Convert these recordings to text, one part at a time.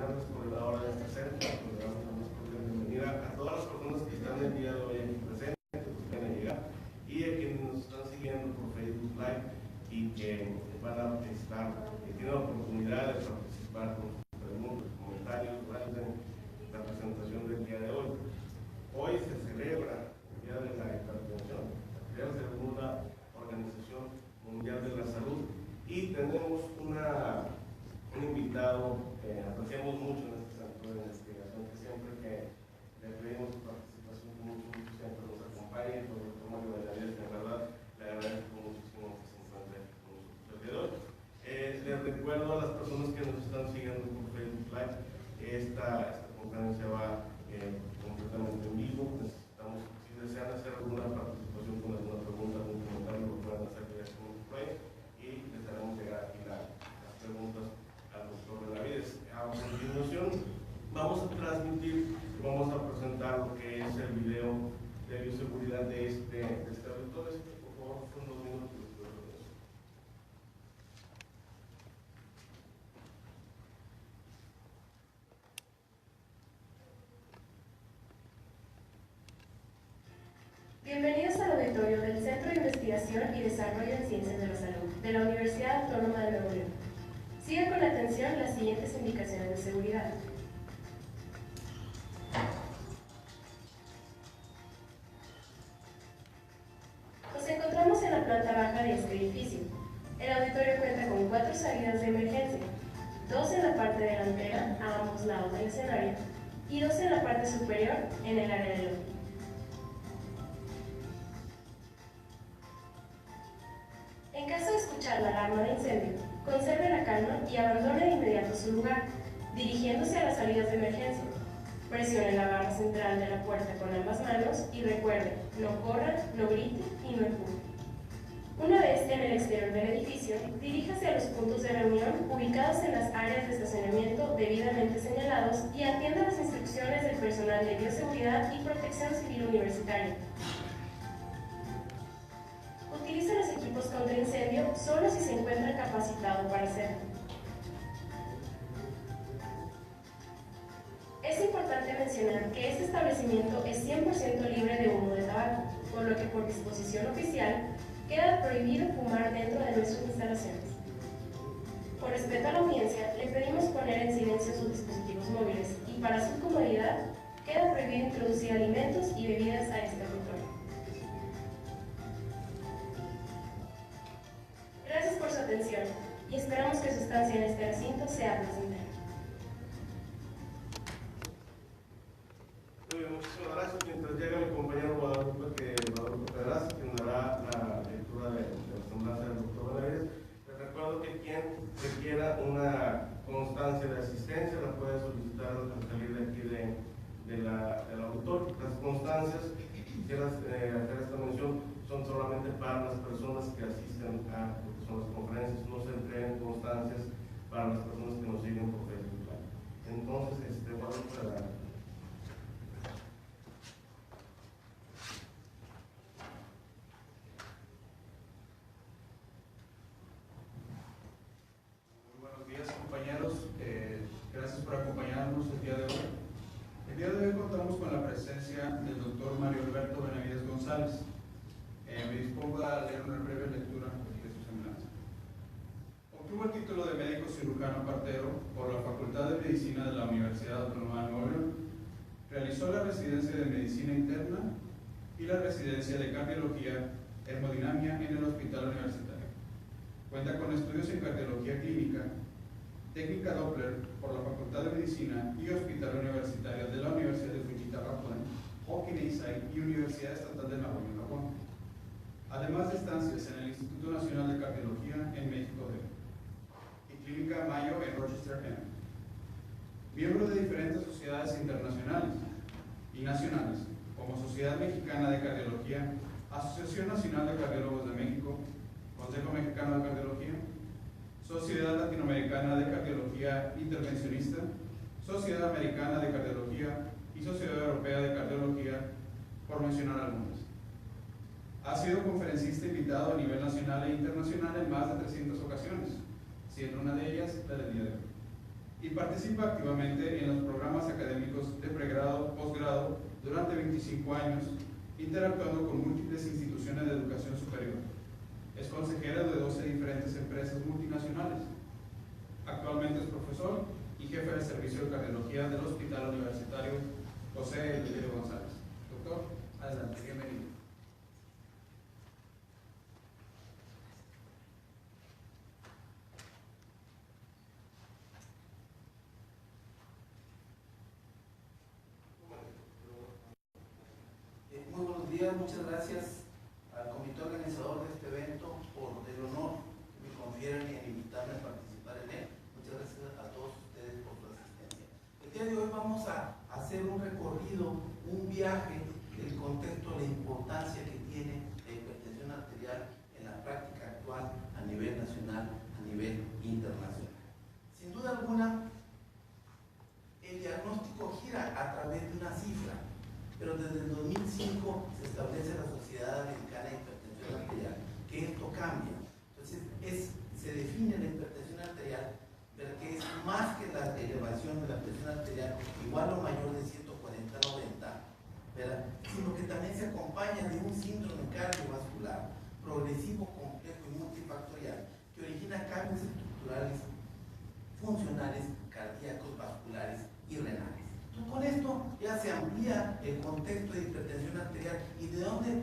Hernández, coordinadora de este centro. Le damos la más cordial bienvenida a todas las personas que están el día de hoy aquí presentes, que van a llegar, y a quienes nos están siguiendo por Facebook Live y que van a estar, que tienen la oportunidad de participar con sus preguntas, comentarios durante la presentación del día de hoy. Hoy se celebra el Día de la Hipertensión, la segunda Organización Mundial de la Salud, y tenemos un invitado que apreciamos mucho en este centro de investigación, que siempre que le pedimos su participación con mucho gusto siempre nos acompaña, y por el doctor Mario Benavides, que en verdad le agradezco muchísimo que se encuentre con nosotros el día de hoy. Les recuerdo a las personas que nos están siguiendo por Facebook Live, esta conferencia va completamente en vivo. Necesitamos, si desean hacer alguna participación con alguna pregunta, algún comentario, lo pueden hacer directamente por ahí y les haremos llegar aquí las preguntas al doctor Benavides. A continuación vamos a transmitir, vamos a presentar lo que es el video de bioseguridad de este auditorio. Por favor, son 2 minutos. Bienvenidos al auditorio del Centro de Investigación y Desarrollo en Ciencias de la Salud de la Universidad Autónoma de Nuevo León. Siga con atención las siguientes indicaciones de seguridad. Nos encontramos en la planta baja de este edificio. El auditorio cuenta con 4 salidas de emergencia, 2 en la parte delantera, a ambos lados del escenario, y 2 en la parte superior, en el área del lobby. En caso de escuchar la alarma de incendio, conserve la calma y abandone de inmediato su lugar, dirigiéndose a las salidas de emergencia. Presione la barra central de la puerta con ambas manos y recuerde, no corra, no grite y no empuje. Una vez en el exterior del edificio, diríjase a los puntos de reunión ubicados en las áreas de estacionamiento debidamente señalados y atienda las instrucciones del personal de bioseguridad y protección civil universitaria. Utilice los equipos contra incendio solo si se encuentra capacitado para hacerlo. Es importante mencionar que este establecimiento es 100% libre de humo de tabaco, por lo que por disposición oficial queda prohibido fumar dentro de nuestras instalaciones. Por respeto a la audiencia, le pedimos poner en silencio sus dispositivos móviles y para su comodidad queda prohibido introducir alimentos y bebidas a este auditorio. Gracias por su atención y esperamos que su estancia en este recinto sea placentera. Muy bien, muchísimas gracias. Mientras llega mi compañero Guadalupe Pedraz, quien dará la lectura de la semblanza del doctor Benavides, les recuerdo que quien requiera una constancia de asistencia la puede solicitar al salir de aquí del auditorio. Las constancias, quisiera hacer esta mención, son solamente para las personas que asisten a lo que son las conferencias, no se entregan constancias para las personas que nos siguen por Facebook Live. Entonces, Guadalupe, gracias por acompañarnos el día de hoy. El día de hoy contamos con la presencia del doctor Mario Alberto Benavides González. Me dispongo a leer una breve lectura de su semblanza. Obtuvo el título de médico cirujano partero por la Facultad de Medicina de la Universidad Autónoma de Nuevo León. Realizó la residencia de Medicina Interna y la residencia de Cardiología Hemodinamia en el Hospital Universitario. Cuenta con estudios en cardiología clínica, técnica Doppler por la Facultad de Medicina y Hospital Universitario de la Universidad de Fujita, Japón, Hokkien Eisai y Universidad Estatal de Nagoya, Japón. Además de estancias en el Instituto Nacional de Cardiología en México y Clínica Mayo en Rochester, N. Miembro de diferentes sociedades internacionales y nacionales, como Sociedad Mexicana de Cardiología, Asociación Nacional de Cardiólogos de México, Consejo Mexicano de Cardiología, Sociedad Latinoamericana de Cardiología Intervencionista, Sociedad Americana de Cardiología y Sociedad Europea de Cardiología, por mencionar algunas. Ha sido conferencista invitado a nivel nacional e internacional en más de 300 ocasiones, siendo una de ellas la del día de hoy. y participa activamente en los programas académicos de pregrado, posgrado durante 25 años, interactuando con múltiples instituciones de educación superior. Es consejera de 12 diferentes empresas multinacionales. Actualmente es profesor y jefe de servicio de cardiología del Hospital Universitario José Eleuterio González. Doctor, adelante, bienvenido. Muy buenos días, muchas gracias al comité organizador de este evento por el honor que me confieren en invitarme a participar en él. Muchas gracias a todos ustedes por su asistencia. El día de hoy vamos a hacer un recorrido, un viaje del contexto, la importancia que tiene la hipertensión arterial en la práctica actual a nivel nacional, a nivel internacional. Sin duda alguna, el diagnóstico gira a través de una cifra, pero desde el 2005 se establece la Sociedad Americana de Hipertensión Arterial, que esto cambia. Entonces, se define la hipertensión arterial, pero que es más que la elevación de la presión arterial, igual o mayor de 140/90, ¿verdad? Sino que también se acompaña de un síndrome cardiovascular progresivo, complejo y multifactorial, que origina cambios estructurales, funcionales, cardíacos, vasculares y renales. Entonces, con esto ya se amplía el contexto de hipertensión arterial y de dónde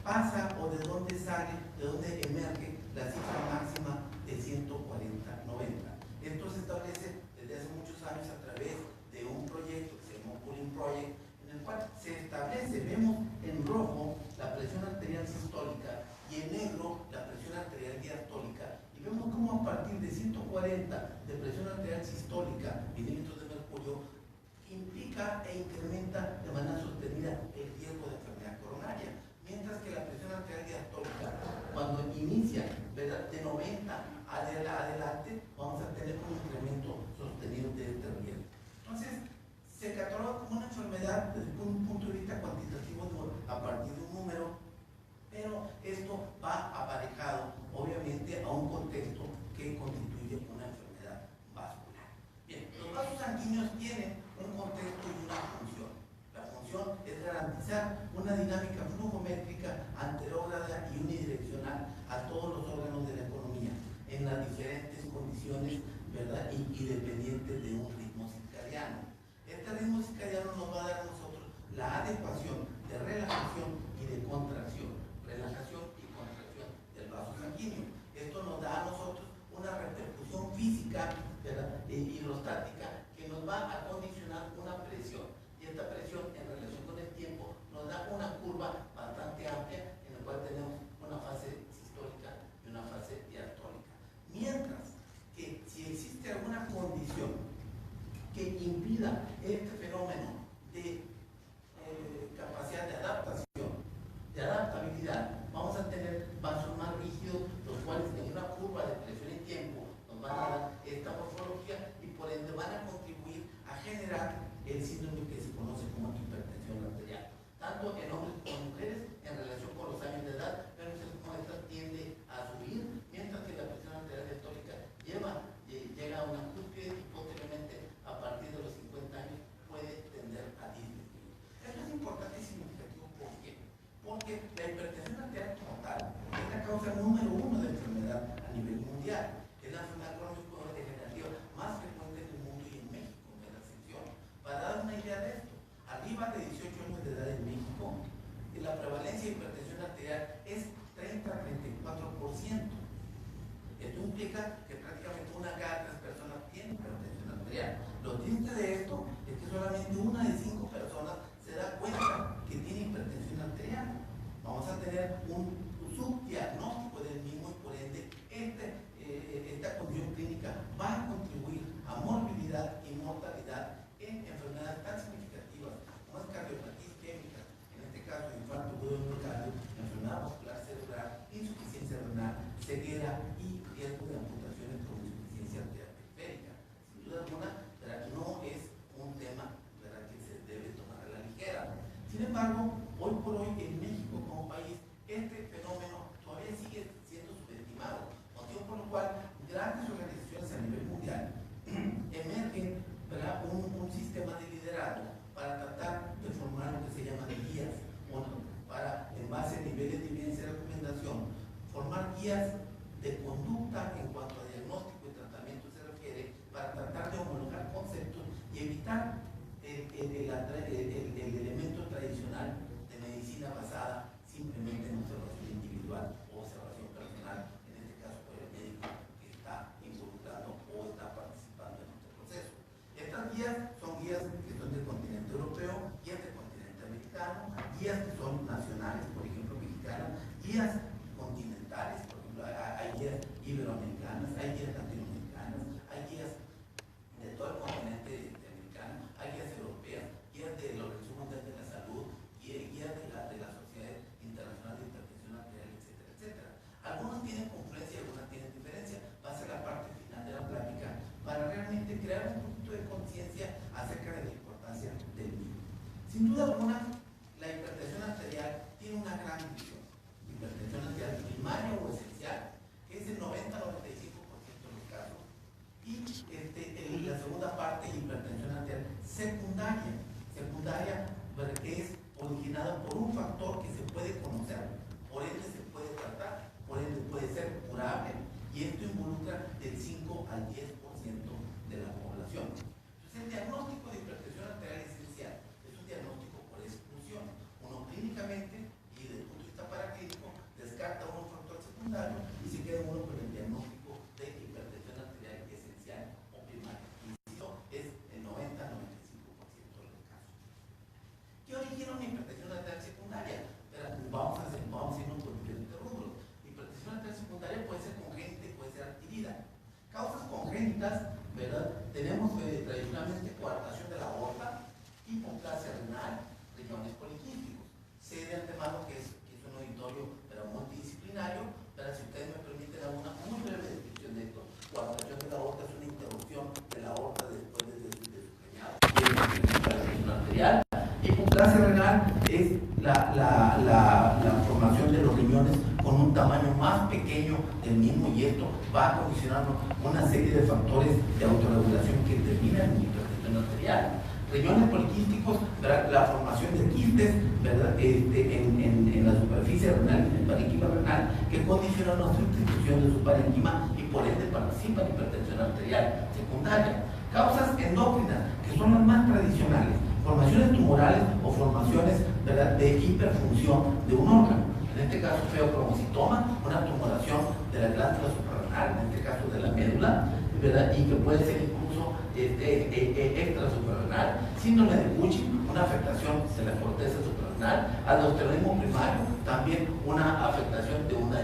pasa o de dónde sale, de dónde emerge la cifra máxima de 140/90. Esto se establece desde hace muchos años a través de un proyecto que se llama Pooling Project, en el cual se establece, vemos en rojo la presión arterial sistólica y en negro la presión arterial diastólica, y vemos cómo a partir de 140 de presión arterial sistólica milímetros de mercurio implica e incrementa de manera sostenida el riesgo de enfermedad coronaria, mientras que la presión arterial diastólica, cuando inicia, ¿verdad?, de 90 adelante, vamos a tener un incremento sostenido de este riesgo. Entonces, se cataloga como una enfermedad desde un punto de vista cuantitativo a partir de un número, pero esto va aparejado, obviamente, a un contexto que constituye una enfermedad vascular. Bien, los vasos sanguíneos tienen un contexto y una función. La función es garantizar una dinámica flujométrica anterógrada y unidireccional a todos los órganos de la economía en las diferentes condiciones, ¿verdad?, y dependientes de un ritmo circadiano. Este ritmo circadiano nos va a dar a nosotros la adecuación de relajación y de contracción, relajación y contracción del vaso sanguíneo. Esto nos da a nosotros una repercusión física, ¿verdad?, hidrostática, que nos va a condicionar una presión, y esta presión en relación con el tiempo nos da una curva bastante amplia en la cual tenemos una fase sistólica y una fase diastólica. Mientras que si existe alguna condición que impida este fenómeno de capacidad de adaptación, de adaptabilidad, vamos a tener vasos más rígidos, los cuales en una curva de presión y tiempo nos van a dar esta morfología y por ende van a contribuir a generar el síndrome que se conoce como hipertensión arterial, tanto en hombres como en mujeres en relación con los años de edad, pero esta tiende a subir, mientras que la presión arterial diastólica llega a una cúspide y posteriormente a partir de los 50 años puede tender a disminuir. Esto es importante y significativo. ¿Por qué? Porque la hipertensión arterial como tal es la causa número 1 de enfermedad a nivel mundial. Es la enfermedad crónico-degenerativa más frecuente en el mundo y en México, en la sección. Para dar una idea de esto, arriba de 18 años de edad en México, la prevalencia de hipertensión arterial es 30-34%. Esto implica que prácticamente una cada 3 personas tiene hipertensión arterial. Lo triste de esto es que solamente una de 5 personas se da cuenta que tiene hipertensión arterial. Vamos a tener un subdiagnóstico del mismo y por ende esta condición clínica va a contribuir a morbilidad y mortalidad en enfermedades tan significativas como es cardiopatía isquémica, en este caso infarto agudo del miocardio, enfermedad vascular cerebral, insuficiencia renal, ceguera y riesgo de amputaciones por insuficiencia arterial periférica. Sin duda alguna, ¿verdad?, no es un tema, ¿verdad?, que se debe tomar a la ligera. Sin embargo, hoy por hoy en México como país, este fenómeno todavía sigue siendo subestimado, motivo por lo cual grandes organizaciones a nivel mundial emergen sistema de liderazgo para tratar de formar lo que se llama guías, para, en base a niveles de evidencia y recomendación, formar guías de conducta en cuanto a diagnóstico y tratamiento se refiere, para tratar de homologar conceptos y evitar el elemento tradicional de medicina basada simplemente en observación individual o observación personal, en este caso por el médico que está involucrado o está participando en este proceso. Estas guías son guías que son del continente europeo, guías del continente americano, guías que son nacionales, por ejemplo mexicanas, guías continentales, por ejemplo hay guías iberoamericanas, hay guías latinoamericanas, hay guías de todo el continente americano, hay guías europeas, guías de la Organización Mundial de la Salud, guías de la Sociedad Internacional de Intervención Arterial, etcétera, etcétera. Algunos tienen confluencia y algunas tienen diferencia. Va a ser la parte final de la plática para realmente crear un punto de conciencia acerca de la importancia del mismo. Sin duda alguna, la hipertensión arterial tiene una gran división. Hipertensión arterial primaria o esencial, que es el 90-95% de los casos, y la segunda parte, hipertensión arterial secundaria, que es originada por un factor que se puede conocer, por ende se puede tratar, por ende puede ser curable, y esto involucra del 5 al 10% de la población. Entonces, el diagnóstico de hipertensión arterial esencial es un diagnóstico por exclusión. Uno clínicamente y desde el punto de vista paraclínico descarta un factor secundario y se queda uno con el diagnóstico de hipertensión arterial esencial o primaria. Insisto, es el 90-95% de los casos. ¿Qué origina una hipertensión arterial secundaria? Vamos a irnos por diferentes rubros. Hipertensión arterial secundaria puede ser congénita y puede ser adquirida. Causas congénitas, ¿verdad? Tenemos tradicionalmente coartación de la aorta, hipoplasia renal, riñones poliquísticos. Sé de antemano que es un auditorio pero multidisciplinario, pero si ustedes me permiten alguna muy breve descripción de esto. Coartación de la aorta es una interrupción de la aorta después de su preñado. Y es la hipertensión arterial. Hipoplasia renal es la formación de los riñones con un tamaño más pequeño del mismo, y esto va a condicionar una serie de factores de autorregulación que determinan la hipertensión arterial. Riñones poliquísticos, ¿verdad? La formación de quistes, ¿verdad? En la superficie renal, en el parénquima renal, que condicionan la sustitución de su parénquima y por ende participa en hipertensión arterial secundaria. Causas endócrinas, que son las más tradicionales, formaciones tumorales o formaciones, ¿verdad?, de hiperfunción de un órgano. En este caso, feocromocitoma, una tumoración de la glándula suprarrenal, en este caso de la médula, ¿verdad?, y que puede ser incluso extrasuprarrenal. Síndrome de Cushing, una afectación de la corteza suprarrenal. Aldosteronismo primario, también una afectación de una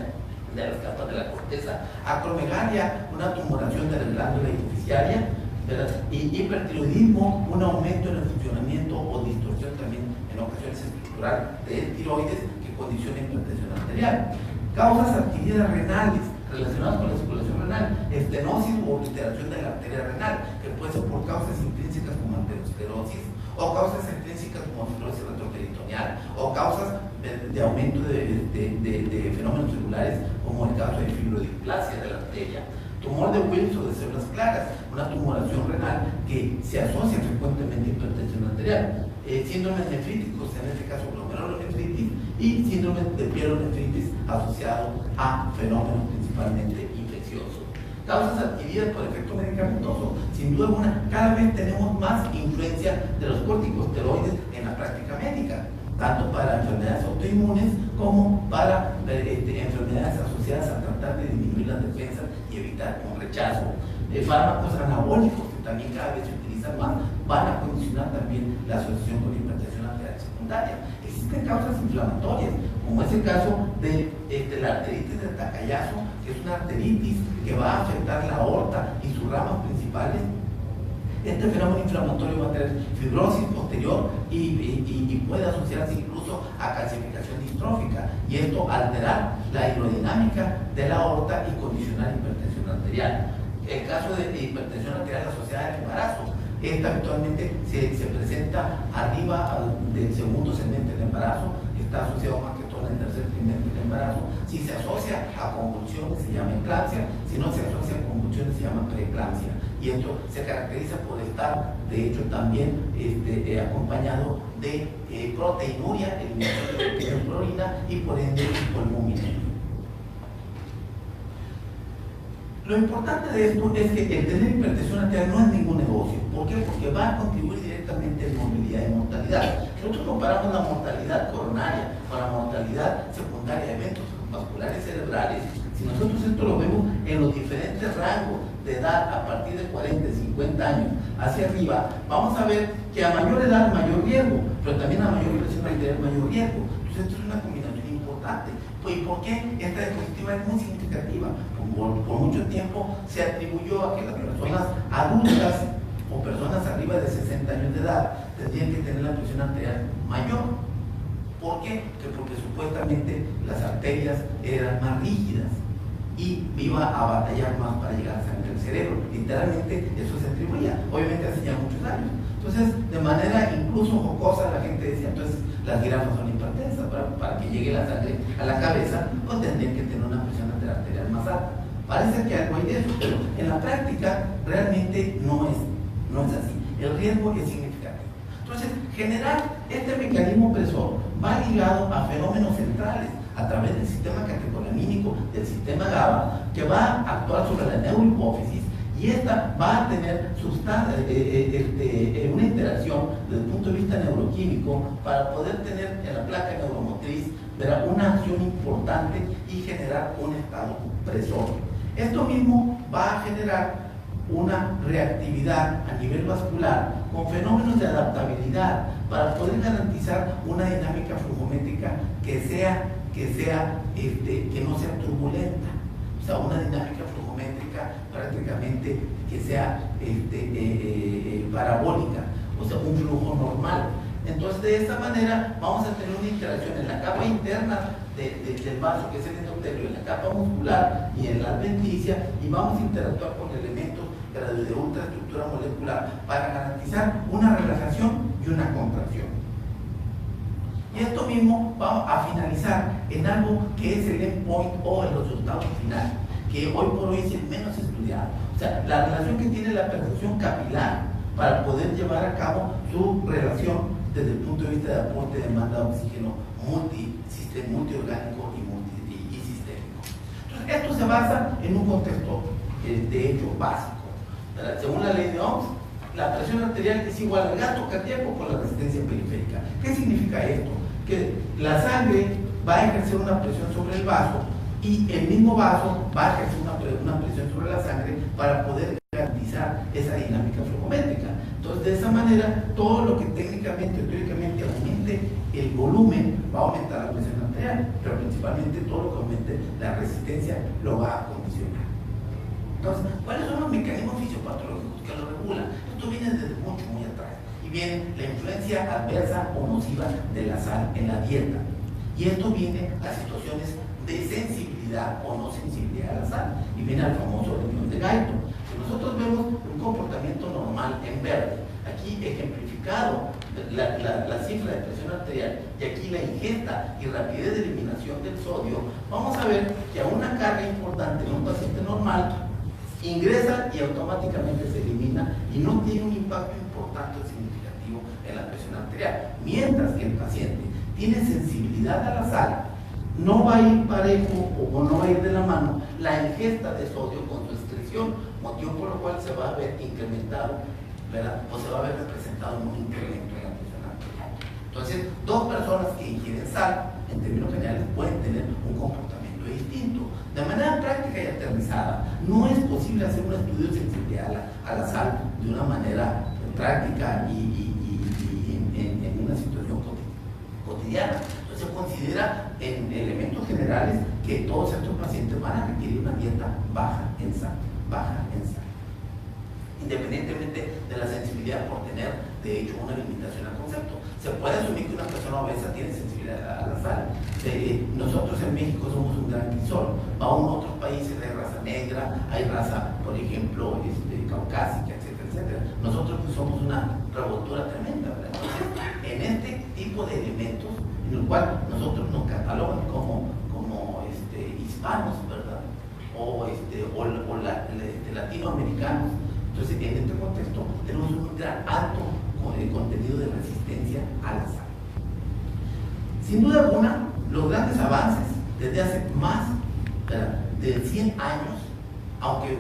de las capas de la corteza. Acromegalia, una tumoración de la glándula hipofisiaria, ¿verdad? Y hipertiroidismo, un aumento en el funcionamiento o distorsión también en ocasiones estructural de tiroides que condiciona hipertensión arterial. Causas adquiridas renales relacionadas con la circulación renal, estenosis o obliteración de la arteria renal, que puede ser por causas intrínsecas como aterosclerosis, o causas extrínsecas como fibrosis retroperitoneal, o causas de aumento de fenómenos celulares como el caso de fibrodisplasia de la arteria. Tumor de Wilms o de células claras, una tumoración renal que se asocia frecuentemente a hipertensión arterial. Síndromes nefríticos, en este caso glomerulonefritis, y síndromes de pielonefritis asociado a fenómenos principalmente infecciosos. Causas adquiridas por efecto medicamentoso. Sin duda alguna, cada vez tenemos más influencia de los corticosteroides en la práctica médica, tanto para enfermedades autoinmunes como para enfermedades asociadas a tratar de disminuir las defensas y evitar un rechazo. Fármacos anabólicos, que también cada vez se utilizan más, van a condicionar también la asociación con hipertensión arterial secundaria. Existen causas inflamatorias, como es el caso de la arteritis del Takayasu, que es una arteritis que va a afectar la aorta y sus ramas principales. Este fenómeno inflamatorio va a tener fibrosis posterior y puede asociarse incluso a calcificación distrófica, y esto alterar la aerodinámica de la aorta y condicionar hipertensión arterial. El caso de hipertensión arterial asociada al embarazo, esta habitualmente se presenta arriba del segundo segmento del embarazo, está asociado más que todo en el tercer trimestre del embarazo. Si se asocia a convulsiones se llama eclampsia, si no se asocia a convulsiones se llama preeclampsia. y esto se caracteriza por estar, de hecho, también acompañado de proteinuria, eliminación de pequeños por orina y por ende hipoalbuminemia. Lo importante de esto es que el tener hipertensión arterial no es ningún negocio. ¿Por qué? Porque va a contribuir directamente en movilidad y mortalidad. Nosotros comparamos la mortalidad coronaria con la mortalidad secundaria de eventos vasculares cerebrales. Si nosotros esto lo vemos en los diferentes rangos de edad a partir de 40, 50 años hacia arriba, vamos a ver que a mayor edad mayor riesgo, pero también a mayor presión arterial mayor riesgo. Entonces esto es una combinación importante. ¿Y por qué esta diapositiva es muy significativa? Por mucho tiempo se atribuyó a que las personas adultas o personas arriba de 60 años de edad tendrían que tener la presión arterial mayor. ¿Por qué? Porque supuestamente las arterias eran más rígidas y iba a batallar más para llegar a sangre al cerebro. Literalmente eso se atribuía, obviamente hace ya muchos años. Entonces, de manera incluso jocosa, la gente decía, entonces las jirafas son hipertensas, para que llegue la sangre a la cabeza, pues tendrían que tener una presión arterial más alta. Parece que algo hay de eso, pero en la práctica realmente no es así. El riesgo es significativo. Entonces, generar este mecanismo opresor va ligado a fenómenos centrales a través del sistema catecolamínico, del sistema GABA, que va a actuar sobre la neurohipófisis, y esta va a tener una interacción desde el punto de vista neuroquímico para poder tener en la placa neuromotriz una acción importante y generar un estado presor. Esto mismo va a generar una reactividad a nivel vascular con fenómenos de adaptabilidad para poder garantizar una dinámica flujométrica que no sea turbulenta, o sea, una dinámica flujométrica prácticamente que sea parabólica, o sea, un flujo normal. Entonces, de esta manera vamos a tener una interacción en la capa interna del vaso, que es el endotelio, en la capa muscular y en la adventicia, y vamos a interactuar con elementos de ultraestructura molecular para garantizar una relajación y una contracción. Y esto mismo va a finalizar en algo que es el endpoint o el resultado final, que hoy por hoy es el menos estudiado. O sea, la relación que tiene la perfusión capilar para poder llevar a cabo su relación desde el punto de vista de aporte de demanda de oxígeno multiorgánico y sistémico. Entonces, esto se basa en un contexto, de hecho, básico. Según la ley de Ohm, la presión arterial es igual al gasto cardíaco por la resistencia periférica. ¿Qué significa esto? Que la sangre va a ejercer una presión sobre el vaso y el mismo vaso va a ejercer una presión sobre la sangre para poder garantizar esa dinámica flujométrica. Entonces, de esa manera, todo lo que técnicamente o teóricamente aumente el volumen va a aumentar la presión arterial, pero principalmente todo lo que aumente la resistencia lo va a condicionar. Entonces, ¿cuáles son los mecanismos fisiopatológicos que lo regulan? Esto viene desde mucho, muy atrás. Y viene la influencia adversa o nociva de la sal en la dieta. Y esto viene a situaciones de sensibilidad o no sensibilidad a la sal. Y viene al famoso riñón de Guyton. Si nosotros vemos un comportamiento normal en verde, aquí ejemplificado la cifra de presión arterial y aquí la ingesta y rapidez de eliminación del sodio, vamos a ver que a una carga importante en un paciente normal ingresa y automáticamente se elimina y no tiene un impacto importante o significativo en la presión arterial. Mientras que el paciente tiene sensibilidad a la sal, no va a ir parejo o no va a ir de la mano la ingesta de sodio con su excreción, motivo por lo cual se va a ver incrementado, ¿verdad? O se va a ver representado en un incremento en la presión arterial. Entonces, dos personas que ingieren sal, en términos generales, pueden tener un comportamiento distinto. De manera práctica y aterrizada, no es posible hacer un estudio de sensibilidad a la sal de una manera práctica y en una situación cotidiana. Entonces se considera en elementos generales que todos estos pacientes van a requerir una dieta baja en sal, independientemente de la sensibilidad por tener, de hecho, una limitación al concepto. Se puede asumir que una persona obesa tiene sensibilidad a la sal. Nosotros en México somos un gran crisol. Aún en otros países hay raza negra, hay raza, por ejemplo, caucásica, etcétera, etcétera. Nosotros pues, somos una revoltura tremenda, ¿verdad? Entonces, en este tipo de elementos, en el cual nosotros nos catalogan como hispanos, ¿verdad? O latinoamericanos. Entonces, en este contexto, tenemos un gran alto contenido de resistencia a la sal. Sin duda alguna, los grandes avances desde hace más de 100 años, aunque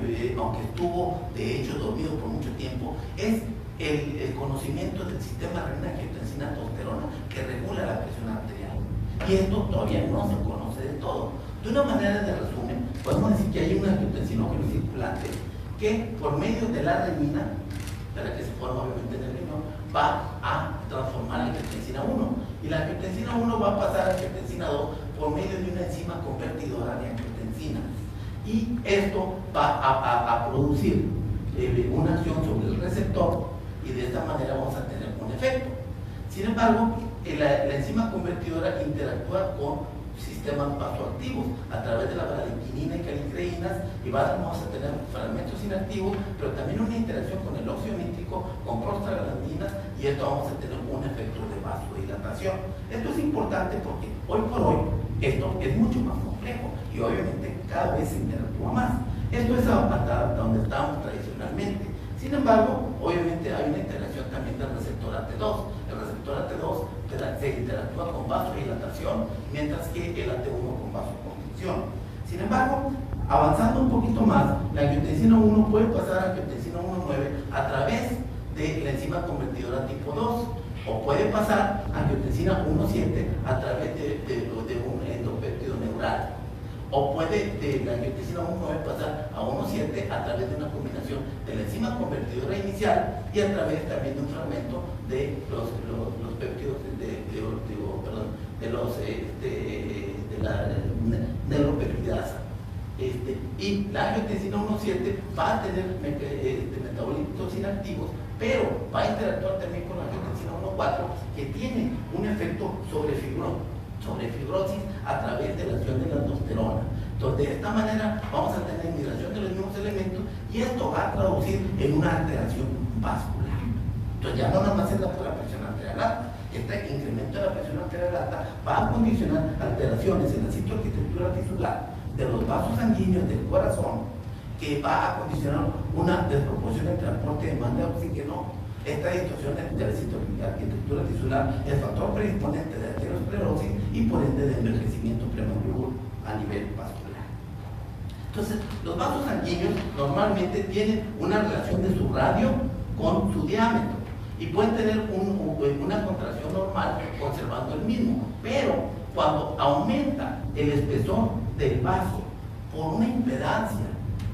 estuvo de hecho dormido por mucho tiempo, es el conocimiento del sistema renina-angiotensina-aldosterona que regula la presión arterial. Y esto todavía no se conoce de todo. De una manera de resumen, podemos decir que hay un angiotensinógeno circulante que por medio de la renina, para que se forma obviamente en el riñón, va a transformar la angiotensina 1. Y la angiotensina 1 va a pasar a angiotensina 2 por medio de una enzima convertidora de angiotensina. Y esto va a producir una acción sobre el receptor y de esta manera vamos a tener un efecto. Sin embargo, la enzima convertidora interactúa con sistemas vasoactivos a través de la valenquinina y calicreínas y vamos a tener fragmentos inactivos, pero también una interacción con el óxido nítrico, con prostaglandinas, y esto vamos a tener un efecto de vasodilatación. Esto es importante porque hoy por hoy esto es mucho más complejo y obviamente cada vez se interactúa más. Esto es hasta donde estábamos tradicionalmente. Sin embargo, obviamente hay una interacción también del receptor AT2. El receptor AT2 se interactúa con vasodilatación, mientras que el AT1 con vasoconstricción. Sin embargo, avanzando un poquito más, la angiotensina 1 puede pasar a angiotensina 1,9 a través de la enzima convertidora tipo 2, o puede pasar a angiotensina 1,7 a través de un endopéptido neural, o puede de la angiotensina 1,9 pasar a 1,7 a través de una combinación de la enzima convertidora inicial y a través también de un fragmento de los péptidos de la neuropeptidasa. Y la angiotensina 1,7 va a tener metabolitos inactivos, pero va a interactuar también con la angiotensina 1,4 que tiene un efecto sobre fibrosis a través de la acción de la aldosterona. Entonces, de esta manera vamos a tener migración de los mismos elementos y esto va a traducir en una alteración vascular. Entonces, ya no nada más es la pura presión arterial alta. Este incremento de la presión arterial alta va a condicionar alteraciones en la citoarquitectura tisular de los vasos sanguíneos del corazón, que va a condicionar una desproporción entre aporte y demanda de oxígeno. Esta distorsión de la citoarquitectura tisular es factor predisponente de aterosclerosis y por ende de envejecimiento prematuro a nivel vascular. Entonces, los vasos sanguíneos normalmente tienen una relación de su radio con su diámetro y pueden tener una contracción normal conservando el mismo, pero cuando aumenta el espesor del vaso por una impedancia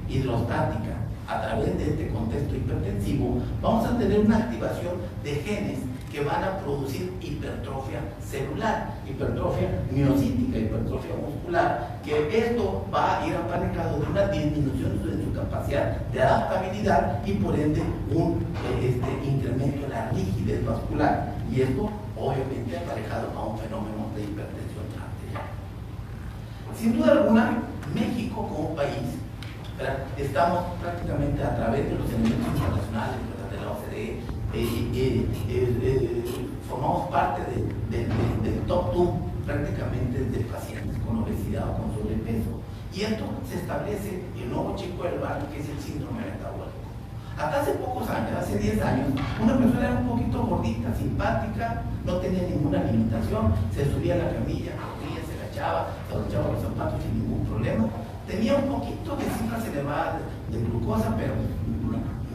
hidrostática a través de este contexto hipertensivo, vamos a tener una activación de genes que van a producir hipertrofia celular, hipertrofia miocítica, hipertrofia muscular, que esto va a ir aparejado de una disminución en su capacidad de adaptabilidad y por ende un incremento en la rigidez vascular, y esto obviamente aparejado a un fenómeno de hipertensión arterial. Sin duda alguna, México como país, estamos prácticamente a través de los elementos internacionales de la OCDE, formamos parte del top 2 prácticamente de pacientes con obesidad o con sobrepeso, y esto se establece el nuevo chico del barrio, que es el síndrome metabólico. Hasta hace pocos años, hace 10 años, una persona era un poquito gordita, simpática, no tenía ninguna limitación, se subía a la camilla, corría, se agachaba, se abrochaba los zapatos sin ningún problema. Tenía un poquito de cifras elevadas de glucosa, pero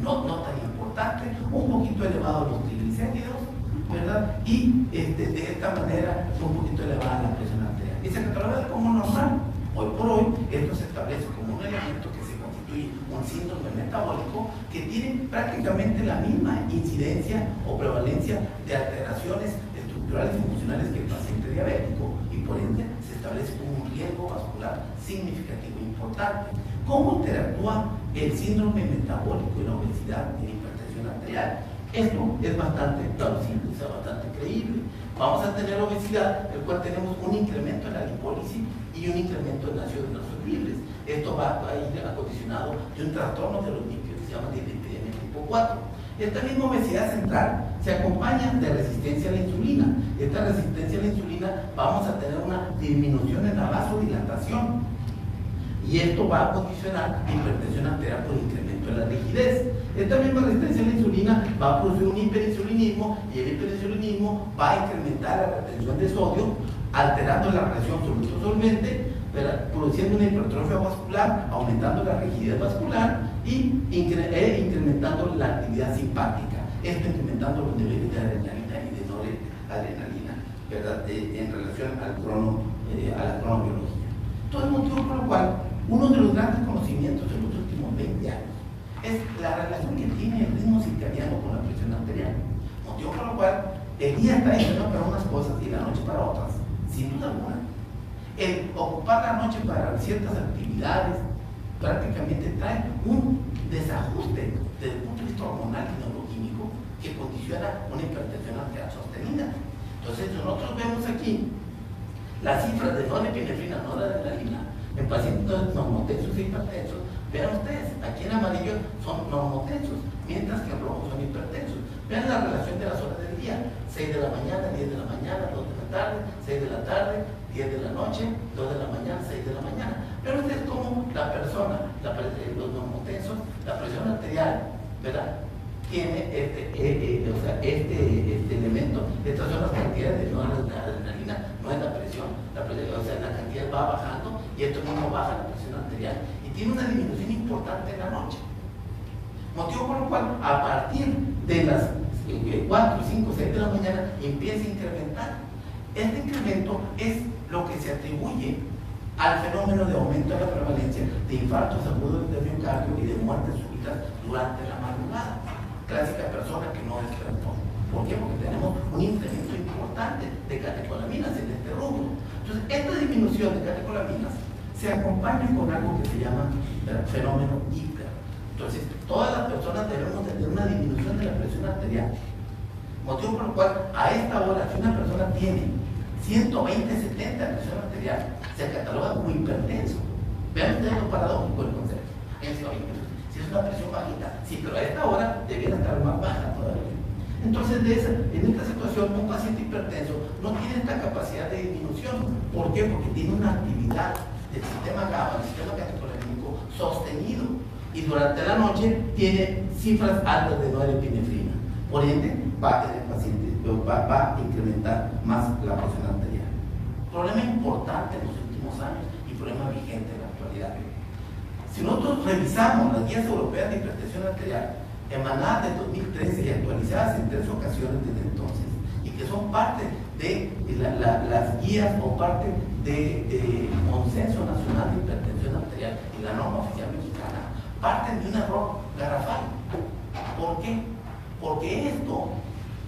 no tan importante, un poquito elevado los triglicéridos, ¿verdad? Y de esta manera un poquito elevada la presión arterial. Y se cataloga como normal. Hoy por hoy, esto se establece como un elemento que se constituye un síndrome metabólico que tiene prácticamente la misma incidencia o prevalencia de alteraciones estructurales y funcionales que el paciente diabético, y por ende se establece como un riesgo vascular significativo e importante. ¿Cómo interactúa el síndrome metabólico y la obesidad en la hipertensión arterial? Esto es bastante plausible, es bastante creíble. Vamos a tener obesidad, el cual tenemos un incremento en la lipólisis y un incremento en el ácido grasos libres. Esto va a ir acondicionado de un trastorno de los lípidos que se llama dislipidemia tipo 4. Esta misma obesidad central se acompaña de resistencia a la insulina. Esta resistencia a la insulina, vamos a tener una disminución en la vasodilatación, y esto va a condicionar hipertensión arterial por incremento produce la rigidez. Esta misma resistencia a la insulina va a producir un hiperinsulinismo y el hiperinsulinismo va a incrementar la retención de sodio, alterando la relación soluto-solvente, produciendo una hipertrofia vascular, aumentando la rigidez vascular y incrementando la actividad simpática. Esto incrementando los niveles de adrenalina y de noradrenalina, ¿verdad? En relación a la cronobiología. Todo el motivo por lo cual uno de los grandes conocimientos de los últimos 20 años es la relación que tiene el ritmo circadiano con la presión arterial. Motivo por lo cual el día está hecho para unas cosas y la noche para otras, sin duda alguna. El ocupar la noche para ciertas actividades prácticamente trae un desajuste desde el punto de vista hormonal y neuroquímico que condiciona una hipertensión arterial sostenida. Entonces nosotros vemos aquí las cifras de norepinefrina, noradrenalina en pacientes normotensos e hipertensos. Vean ustedes, aquí en amarillo son normotensos, mientras que en rojo son hipertensos. Vean la relación de las horas del día: 6 de la mañana, 10 de la mañana, 2 de la tarde, 6 de la tarde, 10 de la noche, 2 de la mañana, 6 de la mañana. Pero ustedes como la persona, los normotensos, la presión arterial, ¿verdad? Tiene este elemento. Estas son las cantidades de noradrenalina, no es la presión, o sea, la cantidad va bajando y esto mismo baja la presión arterial y tiene una disminución importante en la noche. Motivo por lo cual, a partir de las 4, 5, 6 de la mañana empieza a incrementar. Este incremento es lo que se atribuye al fenómeno de aumento de la prevalencia de infartos agudos de miocardio y de muertes súbitas durante la madrugada. Clásica persona que no despertó. ¿Por qué? Porque tenemos un incremento importante de catecolaminas en este rubro. Entonces, esta disminución de catecolaminas se acompaña con algo que se llama fenómeno hiper. Entonces, todas las personas debemos tener una disminución de la presión arterial. Motivo por el cual, a esta hora, si una persona tiene 120-70 de presión arterial, se cataloga como hipertenso. Vean ustedes lo paradójico del concepto. Si es una presión bajita, sí, pero a esta hora debiera estar más baja todavía. Entonces, en esta situación, un paciente hipertenso no tiene esta capacidad de disminución. ¿Por qué? Porque tiene una actividad del sistema GABA, del sistema catecolamínico, sostenido. Y durante la noche tiene cifras altas de norepinefrina. Por ende, va a tener pacientes, va a incrementar más la presión arterial. Problema importante en los últimos años y problema vigente en la actualidad. Si nosotros revisamos las guías europeas de hipertensión arterial, emanadas de 2013 y actualizadas en 3 ocasiones desde entonces, y que son parte de las guías o parte del Consenso Nacional de Hipertensión Arterial y la norma oficial mexicana, parten de un error garrafal. ¿Por qué? Porque esto,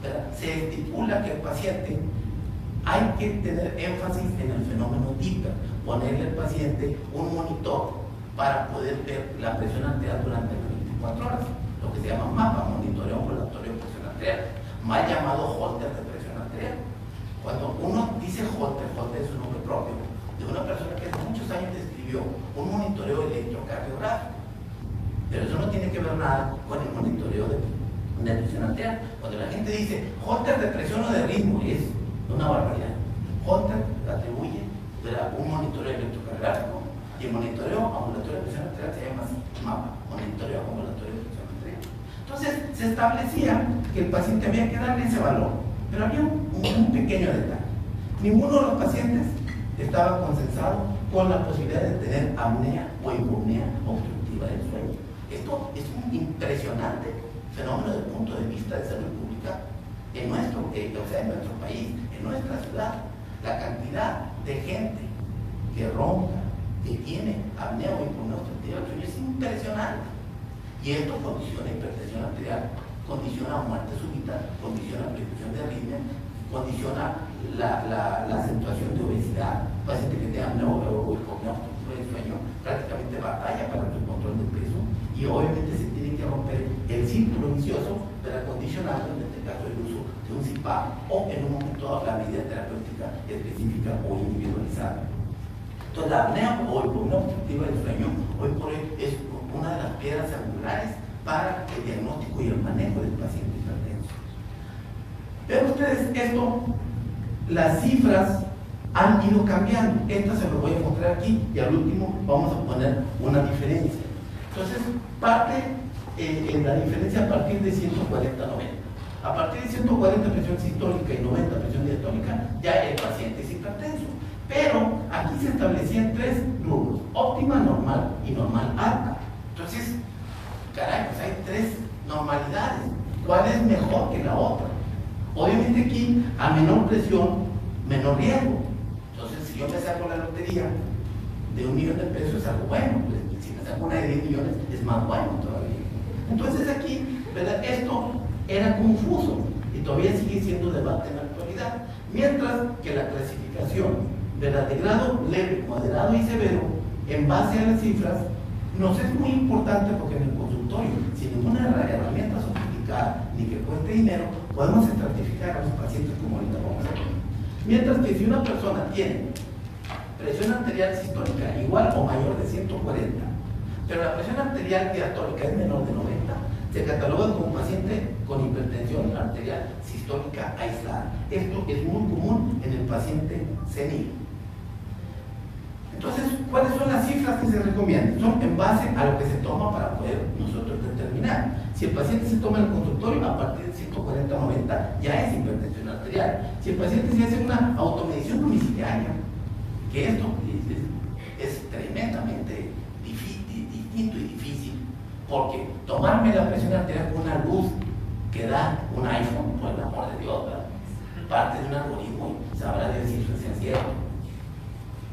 ¿verdad?, se estipula que el paciente hay que tener énfasis en el fenómeno hiper, ponerle al paciente un monitor para poder ver la presión arterial durante las 24 horas, lo que se llama MAPA, monitoreo ambulatorio de presión arterial, mal llamado Holter de presión arterial. Cuando uno dice Holter es un nombre propio de una persona que hace muchos años describió un monitoreo electrocardiográfico, pero eso no tiene que ver nada con el monitoreo de presión arterial. Cuando la gente dice Holter de presión o de ritmo, es una barbaridad. Holter atribuye un monitoreo electrocardiográfico y el monitoreo ambulatorio de presión arterial se llama así, MAPA, monitoreo ambulatorio de presión arterial. Entonces se establecía que el paciente había que darle ese valor, pero había un pequeño detalle. Ninguno de los pacientes estaba consensado con la posibilidad de tener apnea o hipopnea obstructiva del sueño. Esto es un impresionante fenómeno desde el punto de vista de salud pública en nuestro país, en nuestra ciudad. La cantidad de gente que ronca, que tiene apnea o hipopnea obstructiva del sueño es impresionante. Y esto condiciona hipertensión arterial, condiciona muerte súbita, condiciona prescripción de arritmia, condiciona la acentuación de obesidad. Paciente que tenga apnea o hipopnea obstructiva del sueño prácticamente batalla para el control del peso y obviamente se tiene que romper el círculo vicioso para condicionar, en este caso, el uso de un CPAP o en un momento dado la medida terapéutica específica o individualizada. Entonces, la apnea o hipopnea obstructiva del sueño hoy por hoy es una de las piedras angulares para el diagnóstico y el manejo del paciente hipertenso. Vean ustedes esto, las cifras han ido cambiando. Esta se lo voy a mostrar aquí y al último vamos a poner una diferencia. Entonces, parte la diferencia a partir de 140-90. A partir de 140 presión sistólica y 90 presión diastólica, ya el paciente es hipertenso. Pero aquí se establecían 3 rubros: óptima, normal y normal alta. Entonces, caray, pues hay 3 normalidades. ¿Cuál es mejor que la otra? Obviamente aquí, a menor presión, menor riesgo. Entonces, si yo me saco la lotería de $1 millón es algo bueno. Pues, si me saco una de 10 millones, es más bueno todavía. Entonces aquí, ¿verdad? Esto era confuso y todavía sigue siendo debate en la actualidad. Mientras que la clasificación de grado leve, moderado y severo, en base a las cifras, nos es muy importante porque en el consultorio, sin ninguna herramienta sofisticada ni que cueste dinero, podemos estratificar a los pacientes como ahorita vamos a ver. Mientras que si una persona tiene presión arterial sistólica igual o mayor de 140, pero la presión arterial diastólica es menor de 90, se cataloga como paciente con hipertensión arterial sistólica aislada. Esto es muy común en el paciente senil. Entonces, ¿cuáles son las cifras que se recomiendan? Son en base a lo que se toma para poder nosotros determinar. Si el paciente se toma en el consultorio, a partir de 140-90 ya es hipertensión arterial. Si el paciente se hace una automedición domiciliaria, que esto es tremendamente distinto y difícil, porque tomarme la presión arterial con una luz que da un iPhone, por el amor de Dios, ¿verdad? Parte de un algoritmo y sabrá Dios si eso es cierto.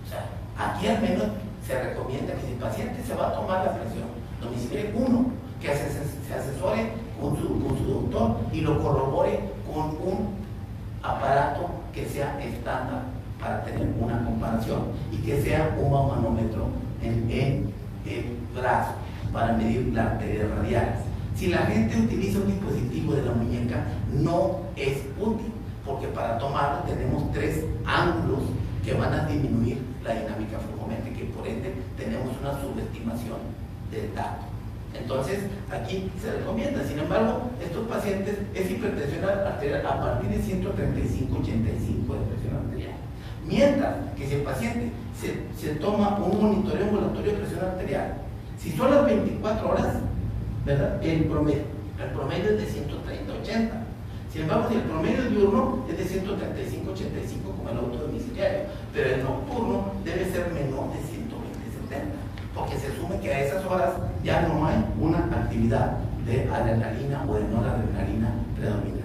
O sea, aquí al menos se recomienda que si el paciente se va a tomar la presión domiciliaria, uno, que se asesore con su doctor y lo corrobore con un aparato que sea estándar para tener una comparación y que sea un manómetro en el brazo para medir la arteria radial. Si la gente utiliza un dispositivo de la muñeca, no es útil, porque para tomarlo tenemos 3 ángulos que van a disminuir la dinámica flujométrica y por ende tenemos una subestimación del dato. Entonces, aquí se recomienda. Sin embargo, estos pacientes es hipertensión arterial a partir de 135-85 de presión arterial. Mientras que si el paciente se toma un monitoreo ambulatorio de presión arterial, si son las 24 horas, ¿verdad? El promedio es de 130-80. Sin embargo, si el promedio diurno es de 135-85 como el auto domiciliario, pero el nocturno debe ser menor de 120-70, porque se asume que a esas horas ya no hay una actividad de adrenalina o de noradrenalina predominante.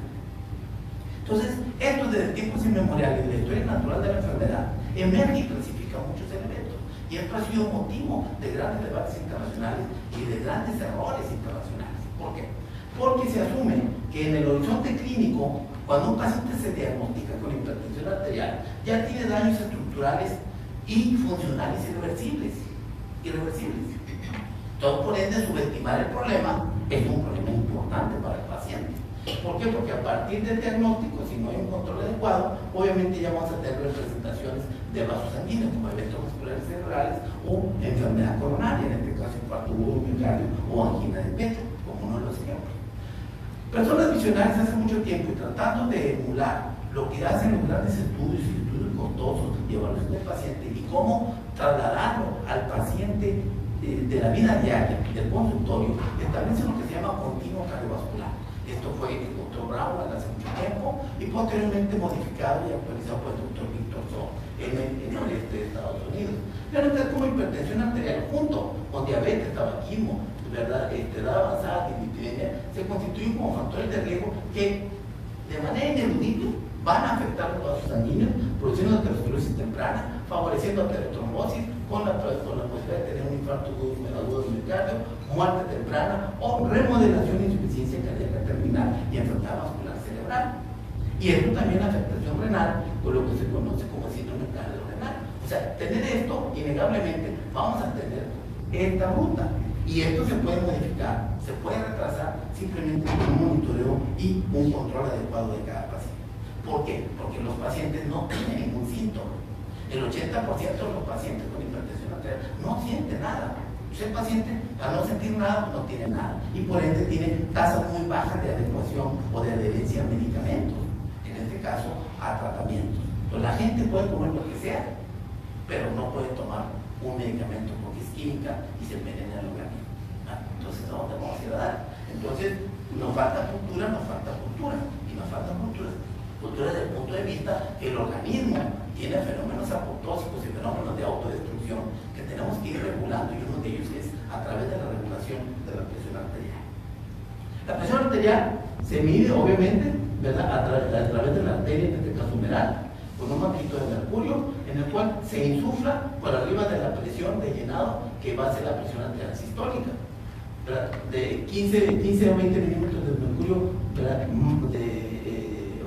Entonces, esto desde tiempos inmemoriales de la historia natural de la enfermedad emerge y clasifica muchos elementos. Y esto ha sido motivo de grandes debates internacionales y de grandes errores internacionales. ¿Por qué? Porque se asume que en el horizonte clínico, cuando un paciente se diagnostica con hipertensión arterial, ya tiene daños estructurales y funcionales irreversibles. Entonces, por ende, subestimar el problema es un problema importante para el paciente. ¿Por qué? Porque a partir del diagnóstico, si no hay un control adecuado, obviamente ya vamos a tener representaciones de vasos sanguíneos, como eventos vasculares cerebrales o enfermedad coronaria, en este caso infarto agudo miocardio o angina de pecho, como uno de los ejemplos. Personas visionarias hace mucho tiempo y tratando de emular lo que hacen los grandes estudios y estudios costosos y evaluación del paciente y cómo trasladarlo al paciente de la vida diaria, del consultorio, establecen lo que se llama continuo cardiovascular. Esto fue el doctor Brown hace mucho tiempo y posteriormente modificado y actualizado por el doctor Víctor So en el noreste de Estados Unidos. Pero es como hipertensión arterial junto con diabetes, tabaquismo, ¿verdad? Edad avanzada, dislipidemia, se constituyen como factores de riesgo que de manera ineludible van a afectar los vasos sanguíneos, produciendo aterosclerosis temprana, favoreciendo aterotrombosis, con la posibilidad de tener un infarto agudo de miocardio, muerte temprana o remodelación de insuficiencia cardíaca terminal y enfermedad vascular cerebral. Y esto también afectación renal, con lo que se conoce como síndrome cardiorenal. O sea, tener esto, innegablemente, vamos a tener esta ruta. Y esto se puede modificar, se puede retrasar simplemente con un monitoreo y un control adecuado de cada paciente. ¿Por qué? Porque los pacientes no tienen ningún síntoma. El 80% de los pacientes con hipertensión arterial no siente nada. El paciente, al no sentir nada, no tiene nada. Y por ende tiene tasas muy bajas de adecuación o de adherencia a medicamentos. En este caso, a tratamientos. Entonces, la gente puede comer lo que sea, pero no puede tomar un medicamento porque es química y se envenena el organismo. Entonces, ¿a dónde vamos a ir a dar? nos falta cultura, y nos faltan culturas desde el punto de vista que el organismo tiene fenómenos apotóxicos y fenómenos de autodestrucción que tenemos que ir regulando, y uno de ellos es a través de la regulación de la presión arterial. La presión arterial se mide, obviamente, ¿verdad?, a través de la arteria, en este caso humeral, con un manguito de mercurio, en el cual se insufla por arriba de la presión de llenado que va a ser la presión arterial sistólica, ¿verdad?, de 15 o 20 milímetros de mercurio, ¿verdad?,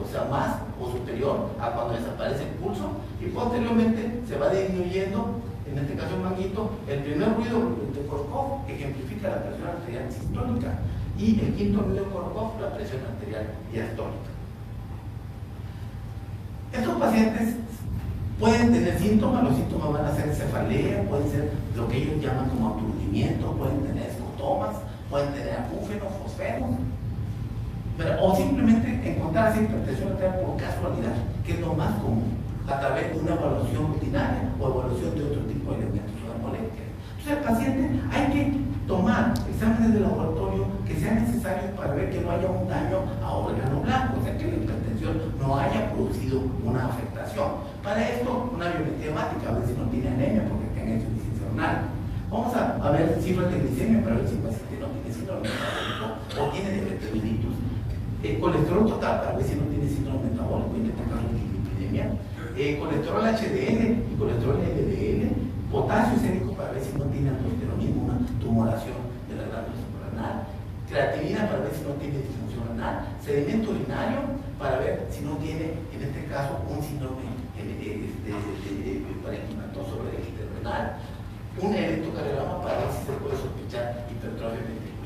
o sea, más o superior a cuando desaparece el pulso, y posteriormente se va disminuyendo, en este caso el manguito. El primer ruido de Korsakoff ejemplifica la presión arterial sistólica, y el quinto ruido de Korsakoff la presión arterial diastólica. Estos pacientes pueden tener síntomas, los síntomas van a ser cefalea, pueden ser lo que ellos llaman como aturdimiento, pueden tener escotomas, pueden tener acúfenos, fosferos, o simplemente encontrarse hipertensión arterial por casualidad, que es lo más común, a través de una evaluación rutinaria o evaluación de otro tipo de elementos o de moléculas. Entonces, al paciente hay que tomar exámenes de laboratorio que sean necesarios para ver que no haya un daño a órgano blanco, o sea, que la hipertensión no haya producido una afectación. Para esto, una biometría hemática, a ver si no tiene anemia porque tenga insuficiencia renal. Vamos a ver cifras de glicemia para ver si el paciente no tiene síndrome metabólico o tiene diabetes mellitus. Colesterol total para ver si no tiene síndrome metabólico, en este caso dislipidemia. Colesterol HDL y colesterol LDL. Potasio sérico para ver si no tiene aldosteronismo, una tumoración de la glándula suprarrenal. Creatinina para ver si no tiene disfunción renal. Sedimento urinario para ver si no tiene, en este caso, un síndrome parenquimatoso o renal. Un electrocardiograma para ver si se puede sospechar hipertrofia ventricular.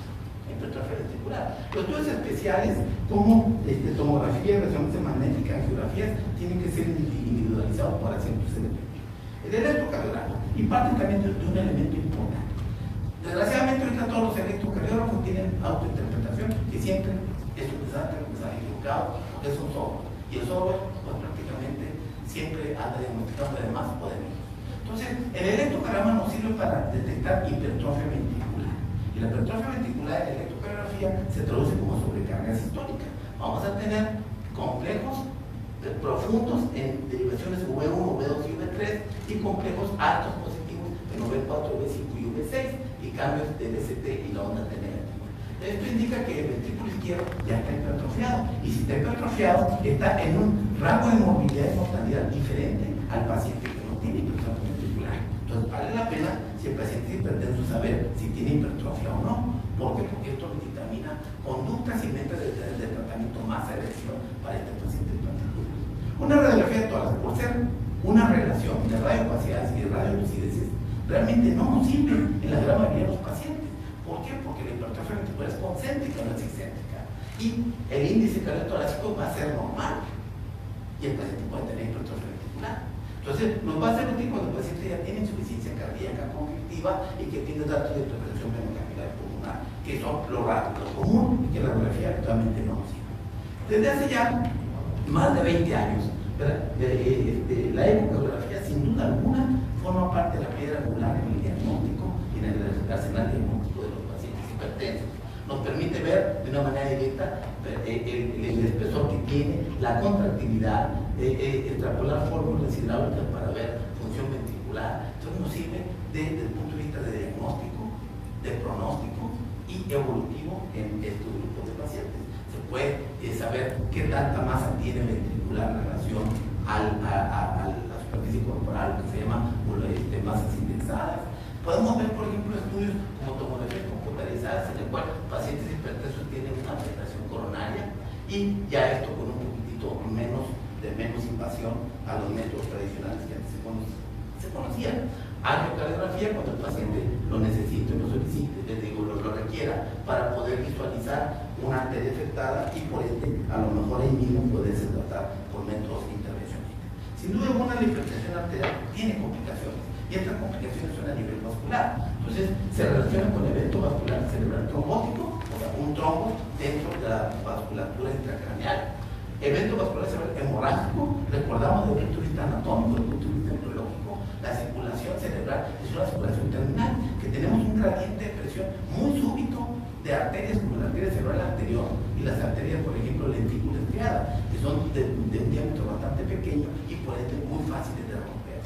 Los estudios especiales como tomografía, resonancia magnética, angiografías, tienen que ser individualizados para ciertos elementos. El electrocardiograma, y parte también de un elemento importante. Desgraciadamente ahorita todos los electrocardiógrafos tienen autointerpretación, que siempre es un desastre, porque está equivocado, porque es un software. Y el software, pues prácticamente siempre anda diagnosticando de más o de menos. Entonces, el electrocardiograma nos sirve para detectar hipertrofia ventricular. Y la hipertrofia ventricular en la electrocardiografía se traduce como sobrecarga sistólica. Vamos a tener complejos profundos en derivaciones V1, V2 y V3, y complejos altos positivos en V4, V5 y V6, y cambios de VST y la onda T negativa. Esto indica que el ventrículo izquierdo ya está hipertrofiado, y si está hipertrofiado, está en un rango de movilidad y mortalidad diferente al paciente que no tiene hipertrofia ventricular. Entonces, vale la pena, si el paciente es hipertenso, saber si tiene hipertrofia o no. ¿Por qué? Porque esto le dictamina conductas y metas de tratamiento más agresivas para este paciente en particular. Una radiografía de todas, por ser una relación de radiopacidades y de radiolucideces, realmente no nos sirve en la gran mayoría de los pacientes. ¿Por qué? Porque la hipertrofia ventricular es concéntrica, no es excéntrica. Y el índice cardiotorácico va a ser normal. Y el paciente puede tener hipertrofia ventricular. Entonces, nos va a ser útil cuando el paciente ya tiene insuficiencia cardíaca conflictiva y que tiene datos de hipertensión venocapilar pulmonar, que son lo común y que la radiografía actualmente no nos sirve. Desde hace ya más de 20 años, la ecocardiografía, sin duda alguna, forma parte de la piedra angular en el diagnóstico y en el arsenal diagnóstico de los pacientes hipertensos. Nos permite ver de una manera directa el espesor que tiene, la contractilidad, extrapolar fórmulas hidráulicas para ver función ventricular. Entonces nos sirve desde el punto de vista de diagnóstico, de pronóstico y evolutivo en estos grupos de pacientes. Se puede saber qué tanta masa tiene ventricular en relación a la superficie corporal, que se llama masas indexadas. Podemos ver, por ejemplo, estudios como tomografías computarizadas, en el cual pacientes hipertensos tienen una afectación coronaria, y ya esto con un poquitito menos invasión a los métodos tradicionales que antes se conocían. Angiocardiografía, cuando el paciente lo necesite, lo solicite, lo requiera, para poder visualizar una arteria afectada, y por ende, a lo mejor ahí mismo poderse tratar por métodos intervencionistas. Sin duda alguna, la hipertensión arterial tiene complicaciones, y estas complicaciones son a nivel vascular. Entonces, se relaciona con el evento vascular cerebral trombótico, o sea, un trombo dentro de la vasculatura intracraneal. Evento vascular cerebral hemorrágico, recordamos desde el punto de vista anatómico, desde el punto de vista embriológico, la circulación cerebral es una circulación terminal, que tenemos un gradiente de presión muy súbito, de arterias como la arteria cerebral anterior y las arterias, por ejemplo, lentícula estriada, que son de un diámetro bastante pequeño y por ende muy fáciles de romper.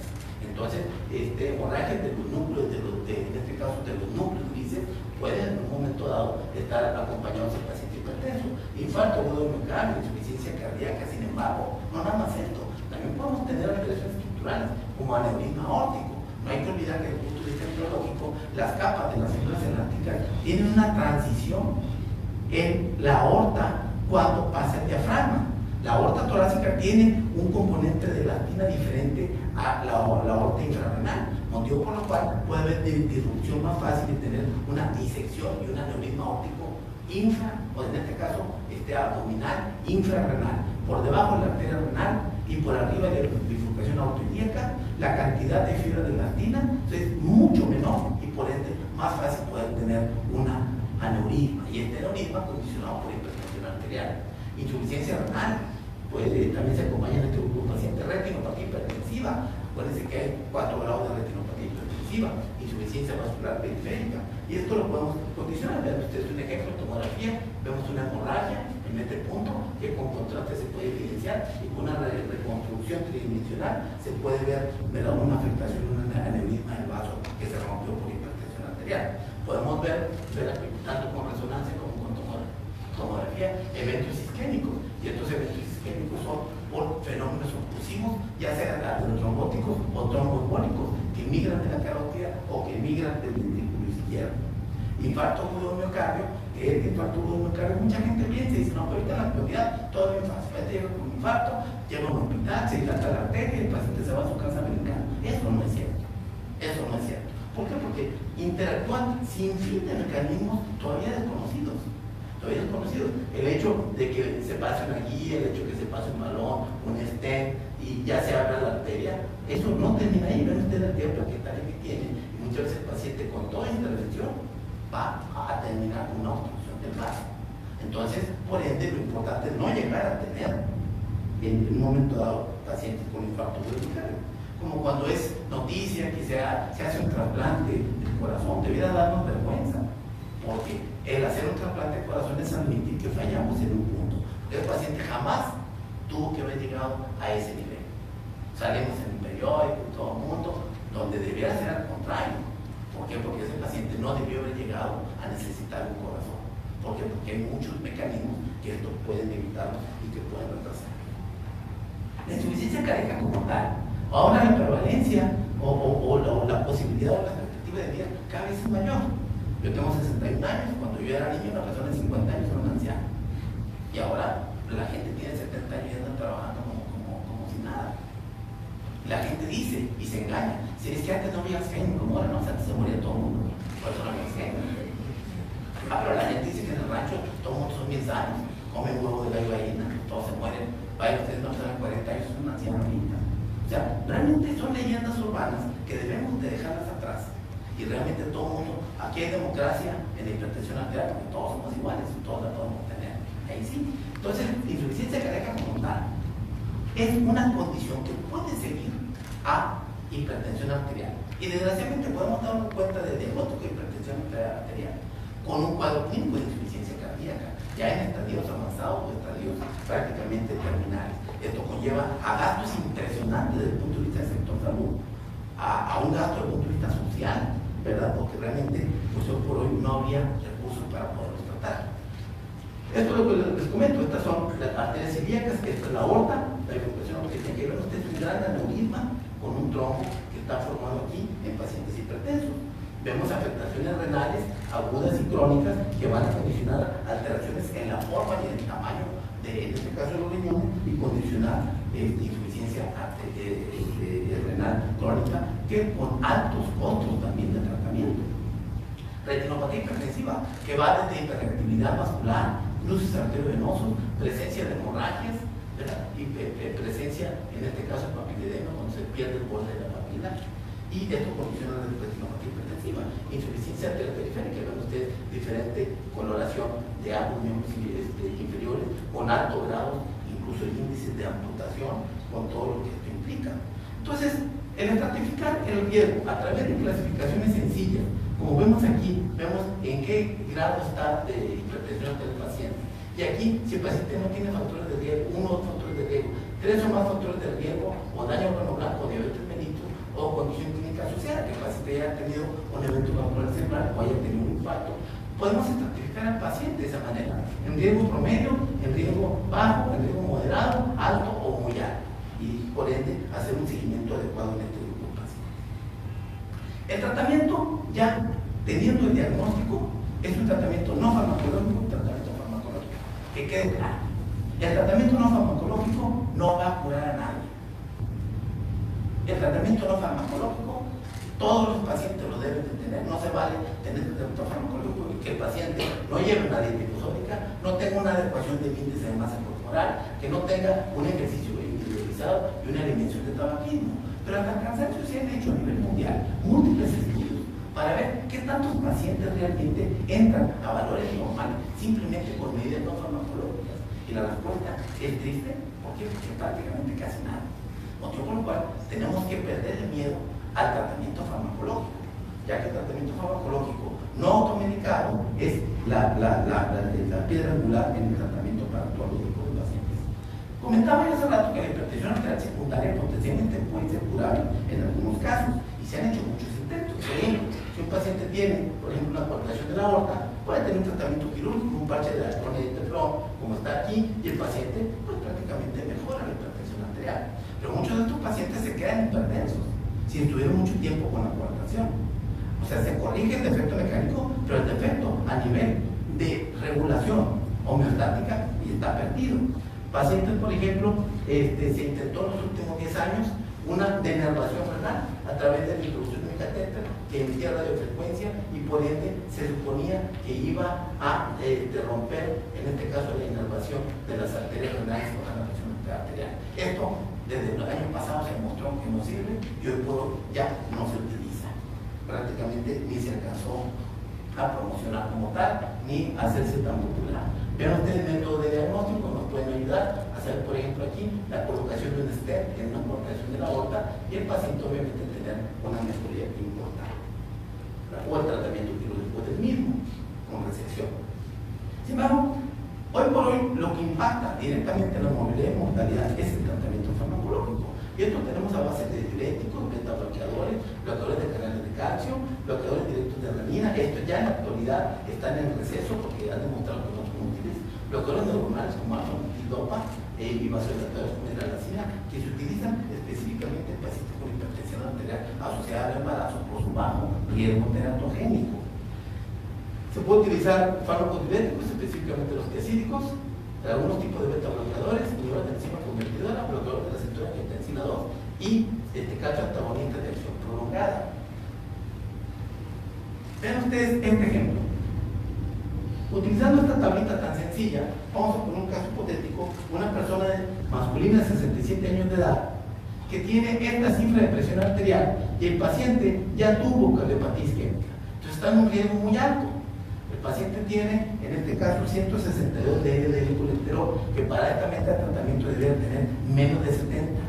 Entonces, hemorragia de los núcleos, en este caso de los núcleos grises, pueden en un momento dado estar acompañados del paciente hipertenso. Infarto agudo de miocardio, insuficiencia cardíaca, sin embargo, no nada más esto. También podemos tener alteraciones estructurales como aneurisma aórtico. No hay que olvidar que desde el punto de vista neurológico, las capas de las células elásticas tienen una transición en la aorta cuando pasa el diafragma. La aorta torácica tiene un componente de elastina diferente a la aorta infrarrenal, motivo por lo cual puede haber disrupción más fácil de tener una disección y un aneurisma óptico o en este caso abdominal infrarrenal, por debajo de la arteria renal y por arriba de la bifurcación aortoilíaca. La cantidad de fibra de elastina es mucho menor y por ende más fácil poder tener una aneurisma, y este aneurisma condicionado por hipertensión arterial. Insuficiencia renal, pues también se acompaña en este grupo de pacientes retinopatía hipertensiva. Acuérdense que hay 4 grados de retinopatía hipertensiva, insuficiencia vascular periférica, y esto lo podemos condicionar. Vean ustedes un ejemplo de tomografía, vemos una hemorragia en este punto que con contraste se puede evidenciar, y con una reconstrucción tridimensional se puede ver una afectación, un aneurisma del vaso que se rompió por hipertensión arterial. Podemos ver tanto con resonancia como con tomografía eventos isquémicos, y estos eventos isquémicos son por fenómenos oclusivos, ya sean adenotrombóticos o tromboembólicos, que migran de la carótida o que migran del ventrículo izquierdo. Infarto agudo de miocardio, infarto agudo de miocardio, mucha gente piensa y dice, no, pero ahorita en la actualidad todo es bien fácil, llega con un infarto, llega a un hospital, se dilata la arteria y el paciente se va a su casa brincando. Eso no es cierto, eso no es cierto. ¿Por qué? Porque interactúan sin fin de mecanismos todavía desconocidos. El hecho de que se pase una guía, el hecho de que se pase un balón, un stent y ya se abra la arteria, eso no termina ahí. Ven usted la arteria plaquetaria que tiene, y muchas veces el paciente con toda intervención va a terminar con una obstrucción del vaso. Entonces, por ende, lo importante es no llegar a tener en un momento dado pacientes con infarto agudo. Como cuando es noticia que se hace un trasplante del corazón, debiera darnos vergüenza, porque el hacer un trasplante de corazón es admitir que fallamos en un punto. El paciente jamás tuvo que haber llegado a ese nivel. Salimos en un periódico, todo el mundo, donde debiera ser al contrario. ¿Por qué? Porque ese paciente no debió haber llegado a necesitar un corazón. ¿Por qué? Porque hay muchos mecanismos que esto pueden evitarlo y que pueden retrasar. La insuficiencia cardíaca como tal, ahora la prevalencia o la posibilidad o la expectativa de vida cada vez es mayor. Yo tengo 61 años, cuando yo era niño, una persona de 50 años era un anciano. Y ahora la gente tiene 70 años y anda trabajando como si nada. La gente dice y se engaña. Si es que antes no había Alzheimer, como ahora no, antes se moría todo el mundo. Por eso no había Alzheimer. Pero la gente dice que en el rancho todo el mundo son bien sanos, comen huevo de gallo gallina, todos se mueren. Vaya, ustedes no saben, 40 años es un anciano ahorita. O sea, realmente son leyendas urbanas que debemos de dejarlas atrás. Y realmente todo el mundo, aquí hay democracia en la hipertensión arterial, porque todos somos iguales, todos la podemos tener. Ahí sí. Entonces, la insuficiencia cardíaca como tal es una condición que puede seguir a hipertensión arterial. Y desgraciadamente podemos darnos cuenta del diagnóstico de hipertensión arterial con un cuadro clínico de insuficiencia cardíaca, ya en estadios avanzados o estadios prácticamente terminales. Esto conlleva a gastos impresionantes desde el punto de vista del sector salud, a un gasto desde el punto de vista social, ¿verdad? Porque realmente, pues hoy por hoy no habría recursos para poderlos tratar. Esto es lo que les comento, estas son las arterias ilíacas, esta es la aorta, la bifurcación aortoilíaca, que ven ustedes un gran aneurisma con un trombo que está formado aquí en pacientes hipertensos. Vemos afectaciones renales agudas y crónicas que van a condicionar alteraciones en la forma y en el tamaño de, en este caso, los riñones, y condicionar insuficiencia renal crónica, que con altos costos también de tratamiento. Retinopatía hipertensiva, que va desde hiperactividad vascular, cruces arteriovenosos, presencia de hemorragias, ¿verdad? Y presencia, en este caso, de papiledema, cuando se pierde el borde de la papila, y esto condiciona la retinopatía hipertensiva. Insuficiencia arterial periférica, ven ustedes diferente coloración de ambos miembros inferiores, con alto grado, incluso índices de amputación, con todo lo que esto implica. Entonces, el estratificar el riesgo a través de clasificaciones sencillas, como vemos aquí, vemos en qué grado está de hipertensión del paciente. Y aquí, si el paciente no tiene factores de riesgo, uno o dos factores de riesgo, tres o más factores de riesgo, o daño órgano blanco, diabetes mellitus, o condición clínica asociada, que el paciente haya tenido un evento vascular cerebral o haya tenido un infarto, podemos estratificar al paciente de esa manera, en riesgo promedio, en riesgo bajo, en riesgo moderado, alto o muy alto, y por ende hacer un seguimiento adecuado en este grupo de pacientes. El tratamiento, ya teniendo el diagnóstico, es un tratamiento no farmacológico, un tratamiento farmacológico. Que quede claro, el tratamiento no farmacológico no va a curar a nadie. El tratamiento no farmacológico, todos los pacientes lo deben de tener. No se vale tener tratamiento farmacológico y que el paciente no lleve una dieta hiposódica, no tenga una adecuación del índice de masa corporal, que no tenga un ejercicio individualizado y una eliminación de tabaquismo. Pero hasta el cansancio se han hecho a nivel mundial múltiples estudios para ver qué tantos pacientes realmente entran a valores normales simplemente con medidas no farmacológicas. Y la respuesta es triste, porque prácticamente casi nada. Motivo por el cual tenemos que perder el miedo al tratamiento farmacológico, ya que el tratamiento farmacológico no automedicado es la piedra angular en el tratamiento para todos los grupos de pacientes. Comentaba yo hace rato que la hipertensión arterial secundaria potencialmente puede ser curable en algunos casos, y se han hecho muchos intentos. Por ejemplo, si un paciente tiene, por ejemplo, una coagulación de la aorta, puede tener un tratamiento quirúrgico, un parche de astrón y de teflón, como está aquí, y el paciente pues prácticamente mejora la hipertensión arterial. Pero muchos de estos pacientes se quedan hipertensos si estuvieron mucho tiempo con la coagulación. O sea, se corrige el defecto mecánico, pero el defecto a nivel de regulación homeostática y está perdido. Pacientes, por ejemplo, se intentó en los últimos 10 años una denervación renal a través de la introducción de un catéter que emitía radiofrecuencia y por ende se suponía que iba a romper, en este caso, la inervación de las arterias renales o la presión arterial. Esto desde el año pasado se demostró que no sirve y hoy por hoy ya no se utiliza. Prácticamente ni se alcanzó a promocionar como tal, ni a hacerse tan popular. Vean ustedes, métodos de diagnóstico nos pueden ayudar a hacer, por ejemplo, aquí la colocación de un stent en una colocación de la aorta y el paciente obviamente tener una mejoría importante. O el tratamiento quirúrgico del mismo, con resección. Sin embargo, hoy por hoy lo que impacta directamente la movilidad y mortalidad es el tratamiento farmacológico. Y esto tenemos a base de diuréticos, beta-bloqueadores, bloqueadores de canales de calcio, bloqueadores directos de renina. Esto ya en la actualidad están en el receso porque han demostrado que no son útiles. Bloqueadores neuronales como alfa-dopa y vasodilatadores como hidralazina, que se utilizan específicamente en pacientes con hipertensión arterial asociada al embarazo por su bajo riesgo teratogénico. Se puede utilizar fármacos diuréticos, específicamente los tiacídicos, algunos tipos de beta-bloqueadores, inhibidores de enzima convertidora, bloqueadores de la receptora de angiotensina 2 y calcio antagonista de acción prolongada. Vean ustedes este ejemplo. Utilizando esta tablita tan sencilla, vamos a poner un caso hipotético, una persona masculina de 67 años de edad que tiene esta cifra de presión arterial y el paciente ya tuvo cardiopatía isquémica, entonces está en un riesgo muy alto. El paciente tiene, en este caso, 162 de LDL colesterol, que para esta meta de tratamiento debería tener menos de 70.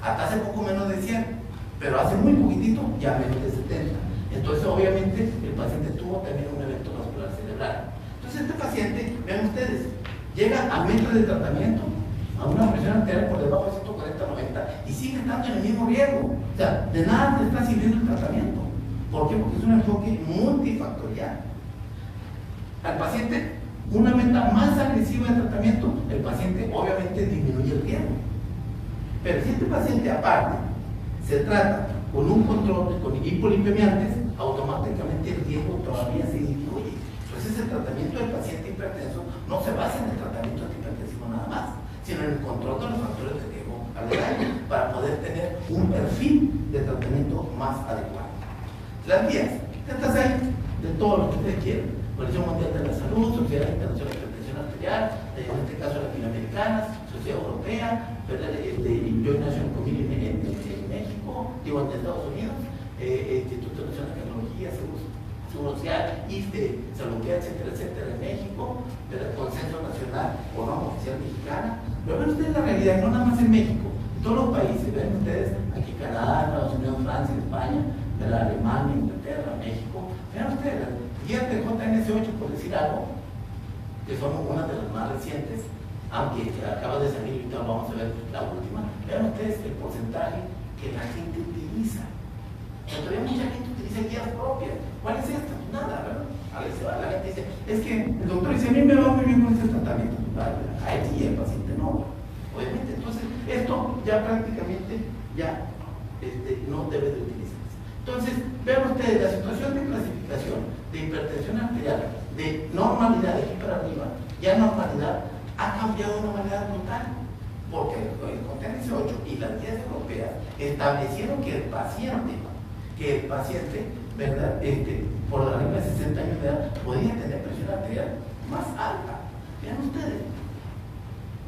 Hasta hace poco menos de 100, pero hace muy poquitito ya menos de 70. Entonces, obviamente, el paciente tuvo también un evento vascular cerebral. Entonces, este paciente, vean ustedes, llega a meses de tratamiento, a una presión arterial por debajo de 140-90 y sigue estando en el mismo riesgo. O sea, de nada le está sirviendo el tratamiento. ¿Por qué? Porque es un enfoque multifactorial. Al paciente, una meta más agresiva de tratamiento, el paciente obviamente disminuye el riesgo. Pero si este paciente aparte se trata con un control con hipolipemiantes, automáticamente el riesgo todavía se disminuye. Entonces el tratamiento del paciente hipertenso no se basa en el tratamiento antihipertensivo nada más, sino en el control de los factores de riesgo aledaños para poder tener un perfil de tratamiento más adecuado. Las vías, estas hay de todo lo que ustedes quieran. Organización Mundial de la Salud, Sociedad Internacional de Hipertensión Arterial, en este caso latinoamericanas, Sociedad Europea, Joint National Committee en México, digo en Estados Unidos, Instituto Nacional de Tecnología, Seguro Social, ISTE, Salubridad, etcétera, etcétera, en México, el Consenso Nacional o Norma Oficial Mexicana. Pero ven ustedes la realidad, no nada más en México, todos los países, ven ustedes, aquí Canadá, Estados Unidos, Francia, España, Alemania, Inglaterra, México, vean ustedes, guías de JNS8, por decir algo, que son una de las más recientes, aunque acaba de salir, ahorita vamos a ver la última. Vean ustedes el porcentaje que la gente utiliza. Pero todavía mucha gente utiliza guías propias. ¿Cuál es esta? Nada, ¿verdad? A veces la gente dice, es que el doctor dice, a mí me va muy bien con este tratamiento. A él sí, el paciente no. Obviamente, entonces, esto ya prácticamente ya no debe de utilizarse. Entonces, vean ustedes, la situación de clasificación de hipertensión arterial, de normalidad de aquí para arriba, ya normalidad, ha cambiado de una manera brutal, porque el JNS8 y las guías europeas establecieron que el paciente, ¿verdad? Por arriba de 60 años de edad, podía tener presión arterial más alta. Vean ustedes,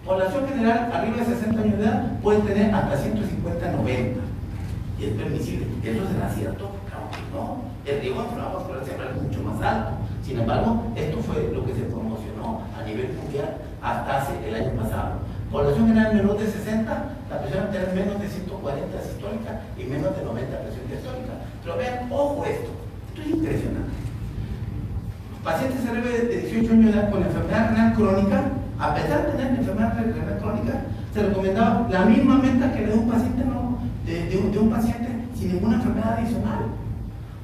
población general arriba de 60 años de edad puede tener hasta 150-90, y es permisible. ¿Eso será cierto? Claro que no. El riesgo de enfermedad vascular cerebral es mucho más alto. Sin embargo, esto fue lo que se promocionó a nivel mundial hasta hace el año pasado. Población general menor de 60, la presión arterial menos de 140 sistólica y menos de 90 presión diastólica. Pero vean, ojo esto es impresionante. Pacientes arriba de 18 años de edad con enfermedad renal crónica, a pesar de tener enfermedad renal crónica, se recomendaba la misma meta que de un paciente de un paciente sin ninguna enfermedad adicional.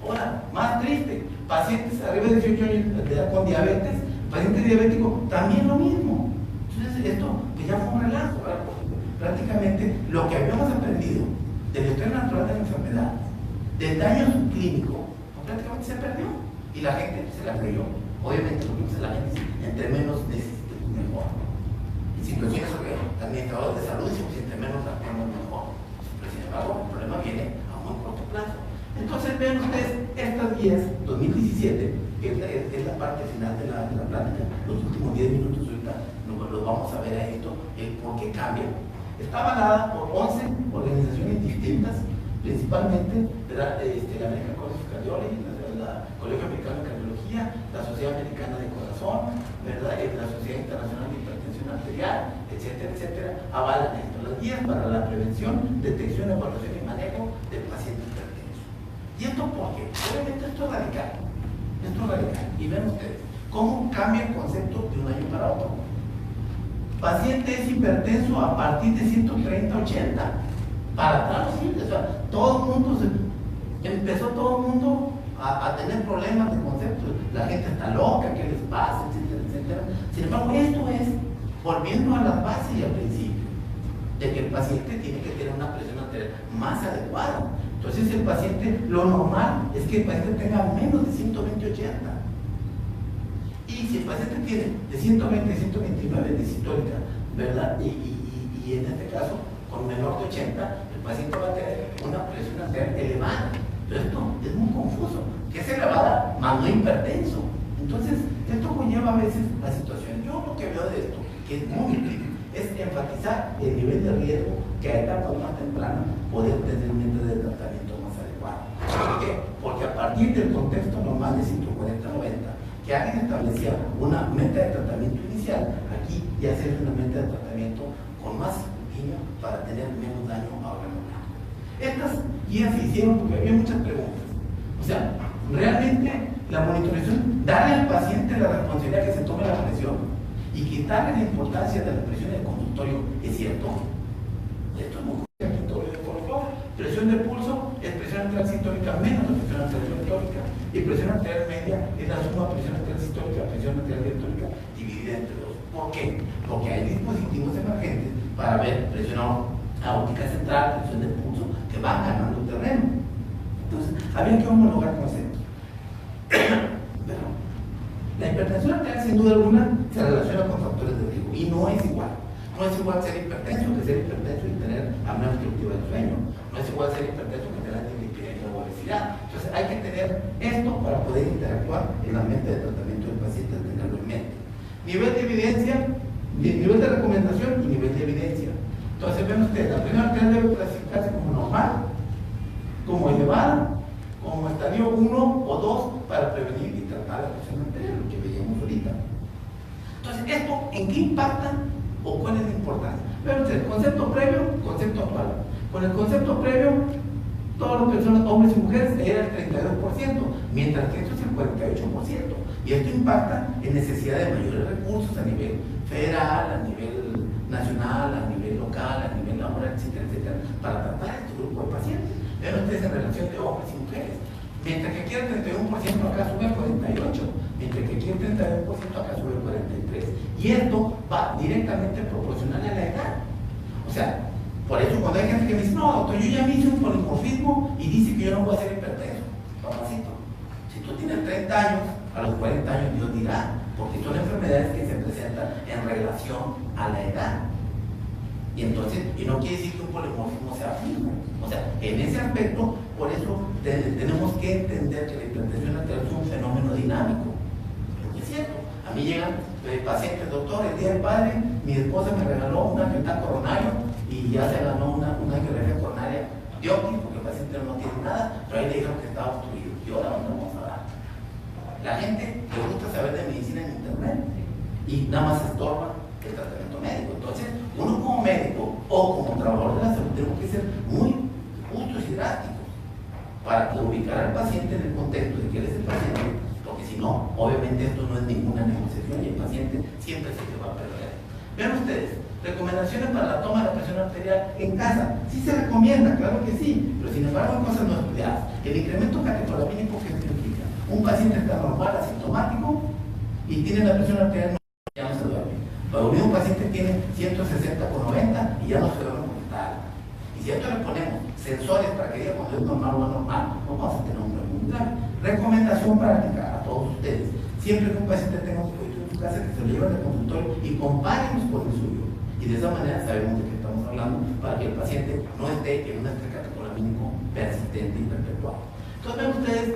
Ahora, más triste, pacientes arriba de 18 años de edad con diabetes, paciente diabético, también lo mismo. Entonces, esto pues ya fue un relajo, ¿verdad? Prácticamente lo que habíamos aprendido de la historia natural de la enfermedad, del daño subclínico, pues, prácticamente se perdió y la gente se la creyó. Obviamente, lo que dice la gente, entre menos necesitemos mejor. En situaciones donde el administrador de salud dice, entre menos actuamos mejor. Pero sin embargo, el problema viene a muy corto plazo. Entonces, vean ustedes estas guías 2017, que es la parte final de la plática, los últimos 10 minutos ahorita los vamos a ver a esto, el por qué cambia. Está avalada por 11 organizaciones distintas, principalmente la American College of Cardiology, la Colegio Americano de Cardiología, la Sociedad Americana de Corazón, ¿verdad? La Sociedad Internacional de Hipertensión Arterial, etcétera, etcétera, avalan esto. Las guías para la prevención, detección, evaluación y manejo del paciente hipertenso. ¿Y esto por qué? Obviamente esto es radical. Esto es radical. Y ven ustedes cómo cambia el concepto de un año para otro. Paciente es hipertenso a partir de 130-80. Para atrás, sí, o sea, empezó todo el mundo a tener problemas de conceptos. La gente está loca, ¿qué les pasa? Etcétera, etcétera. Sin embargo, esto es volviendo a las bases y al principio, de que el paciente tiene que tener una presión arterial más adecuada. Entonces, el paciente, lo normal es que el paciente tenga menos de 120-80. Y si el paciente tiene de 120 a 129 de sistólica, ¿verdad? Y en este caso, con menor de 80, el paciente va a tener una presión arterial elevada. Pero esto es muy confuso, que es elevada, más no hipertenso. Entonces, esto conlleva a veces la situación. Yo lo que veo de esto, que es muy útil, es enfatizar el nivel de riesgo que a etapas más tempranas poder tener un método de tratamiento más adecuado. ¿Por qué? Porque a partir del contexto normal de 140-90, que alguien establecía una meta de tratamiento inicial, aquí ya se hace una meta de tratamiento con más escrutinio para tener menos daño a órgano blanco. Estas guías se hicieron porque había muchas preguntas. O sea, realmente la monitorización, darle al paciente la responsabilidad que se tome la presión y quitarle la importancia de la presión en el consultorio, ¿es cierto? Esto es muy correcto. Presión de pulso es presión arterial sistólica menos la presión arterial diastólica, y presión arterial media es la suma presión arterial sistólica, presión arterial diastólica dividida entre dos. ¿Por qué? Porque hay dispositivos emergentes para ver presión aórtica central, presión de pulso, que van ganando terreno. Entonces, había que homologar conceptos. Pero la hipertensión arterial, sin duda alguna, se relaciona con factores de riesgo y no es igual. No es igual ser hipertenso que ser hipertenso y tener apnea obstructiva del sueño. No es igual ser hipertenso que tener dislipidemia o obesidad. Entonces hay que tener esto para poder interactuar en la mente de tratamiento del paciente, tenerlo en mente. Nivel de evidencia, nivel de recomendación y nivel de evidencia. Entonces ven ustedes, la presión arterial debe clasificarse como normal, como elevada, como estadio 1 o 2 para prevenir y tratar la presión arterial, lo que veíamos ahorita. Entonces, ¿esto en qué impacta o cuál es la importancia? Pero el concepto previo, concepto concepto actual. Con el concepto previo, todas las personas, hombres y mujeres, era el 32%, mientras que esto es el 48%. Y esto impacta en necesidad de mayores recursos a nivel federal, a nivel nacional, a nivel local, a nivel laboral, etcétera, etcétera, para tratar a este grupo de pacientes. Vean ustedes en relación de hombres y mujeres. Mientras que aquí el 31%, acá sube el 48%. Mientras que aquí el 32%, acá sube el 43%. Y esto va directamente proporcional a la edad. O sea, por eso cuando hay gente que me dice, no, doctor, yo ya me hice un polimorfismo y dice que yo no voy a ser hipertenso. Papacito, si tú tienes 30 años, a los 40 años Dios dirá, porque son enfermedades que se presentan en relación a la edad. Y entonces, y no quiere decir que un polimorfismo sea fijo. O sea, en ese aspecto, por eso tenemos que entender que la hipertensión arterial es un fenómeno dinámico. Porque es cierto, a mí llegan pacientes, doctor, el día del padre, mi esposa me regaló un angiotensión coronario y ya se ganó una angiografía coronaria de óptimo, porque el paciente no tiene nada, pero ahí le dijeron que estaba obstruido. Y ahora no vamos a dar. La gente le gusta saber de medicina en internet y nada más estorba el tratamiento médico. Entonces, uno como médico o como trabajador de la salud tenemos que ser muy justos y drásticos para ubicar al paciente en el contexto de que él es el paciente, porque si no, obviamente esto no es ninguna negociación y el paciente siempre se va a perder. Vean ustedes, recomendaciones para la toma de la presión arterial en casa. Sí se recomienda, claro que sí, pero sin embargo hay cosas no estudiadas. El incremento catecolamínico, ¿qué significa? Un paciente está normal, asintomático y tiene la presión arterial, ya no se duerme. Para un paciente tiene 160/90 y ya no se duerme porque está alta. Y si a esto le ponemos sensores para que diga cuando es normal o no normal, no vamos a tener un problema muy grave. Recomendación práctica a todos ustedes: siempre que un paciente tenga un dispositivo en su casa, que se lo lleven al consultorio y compárenlos con el suyo. Y de esa manera sabemos de qué estamos hablando, para que el paciente no esté en un estrés catecolamínico persistente y perpetuado. Entonces ven ustedes,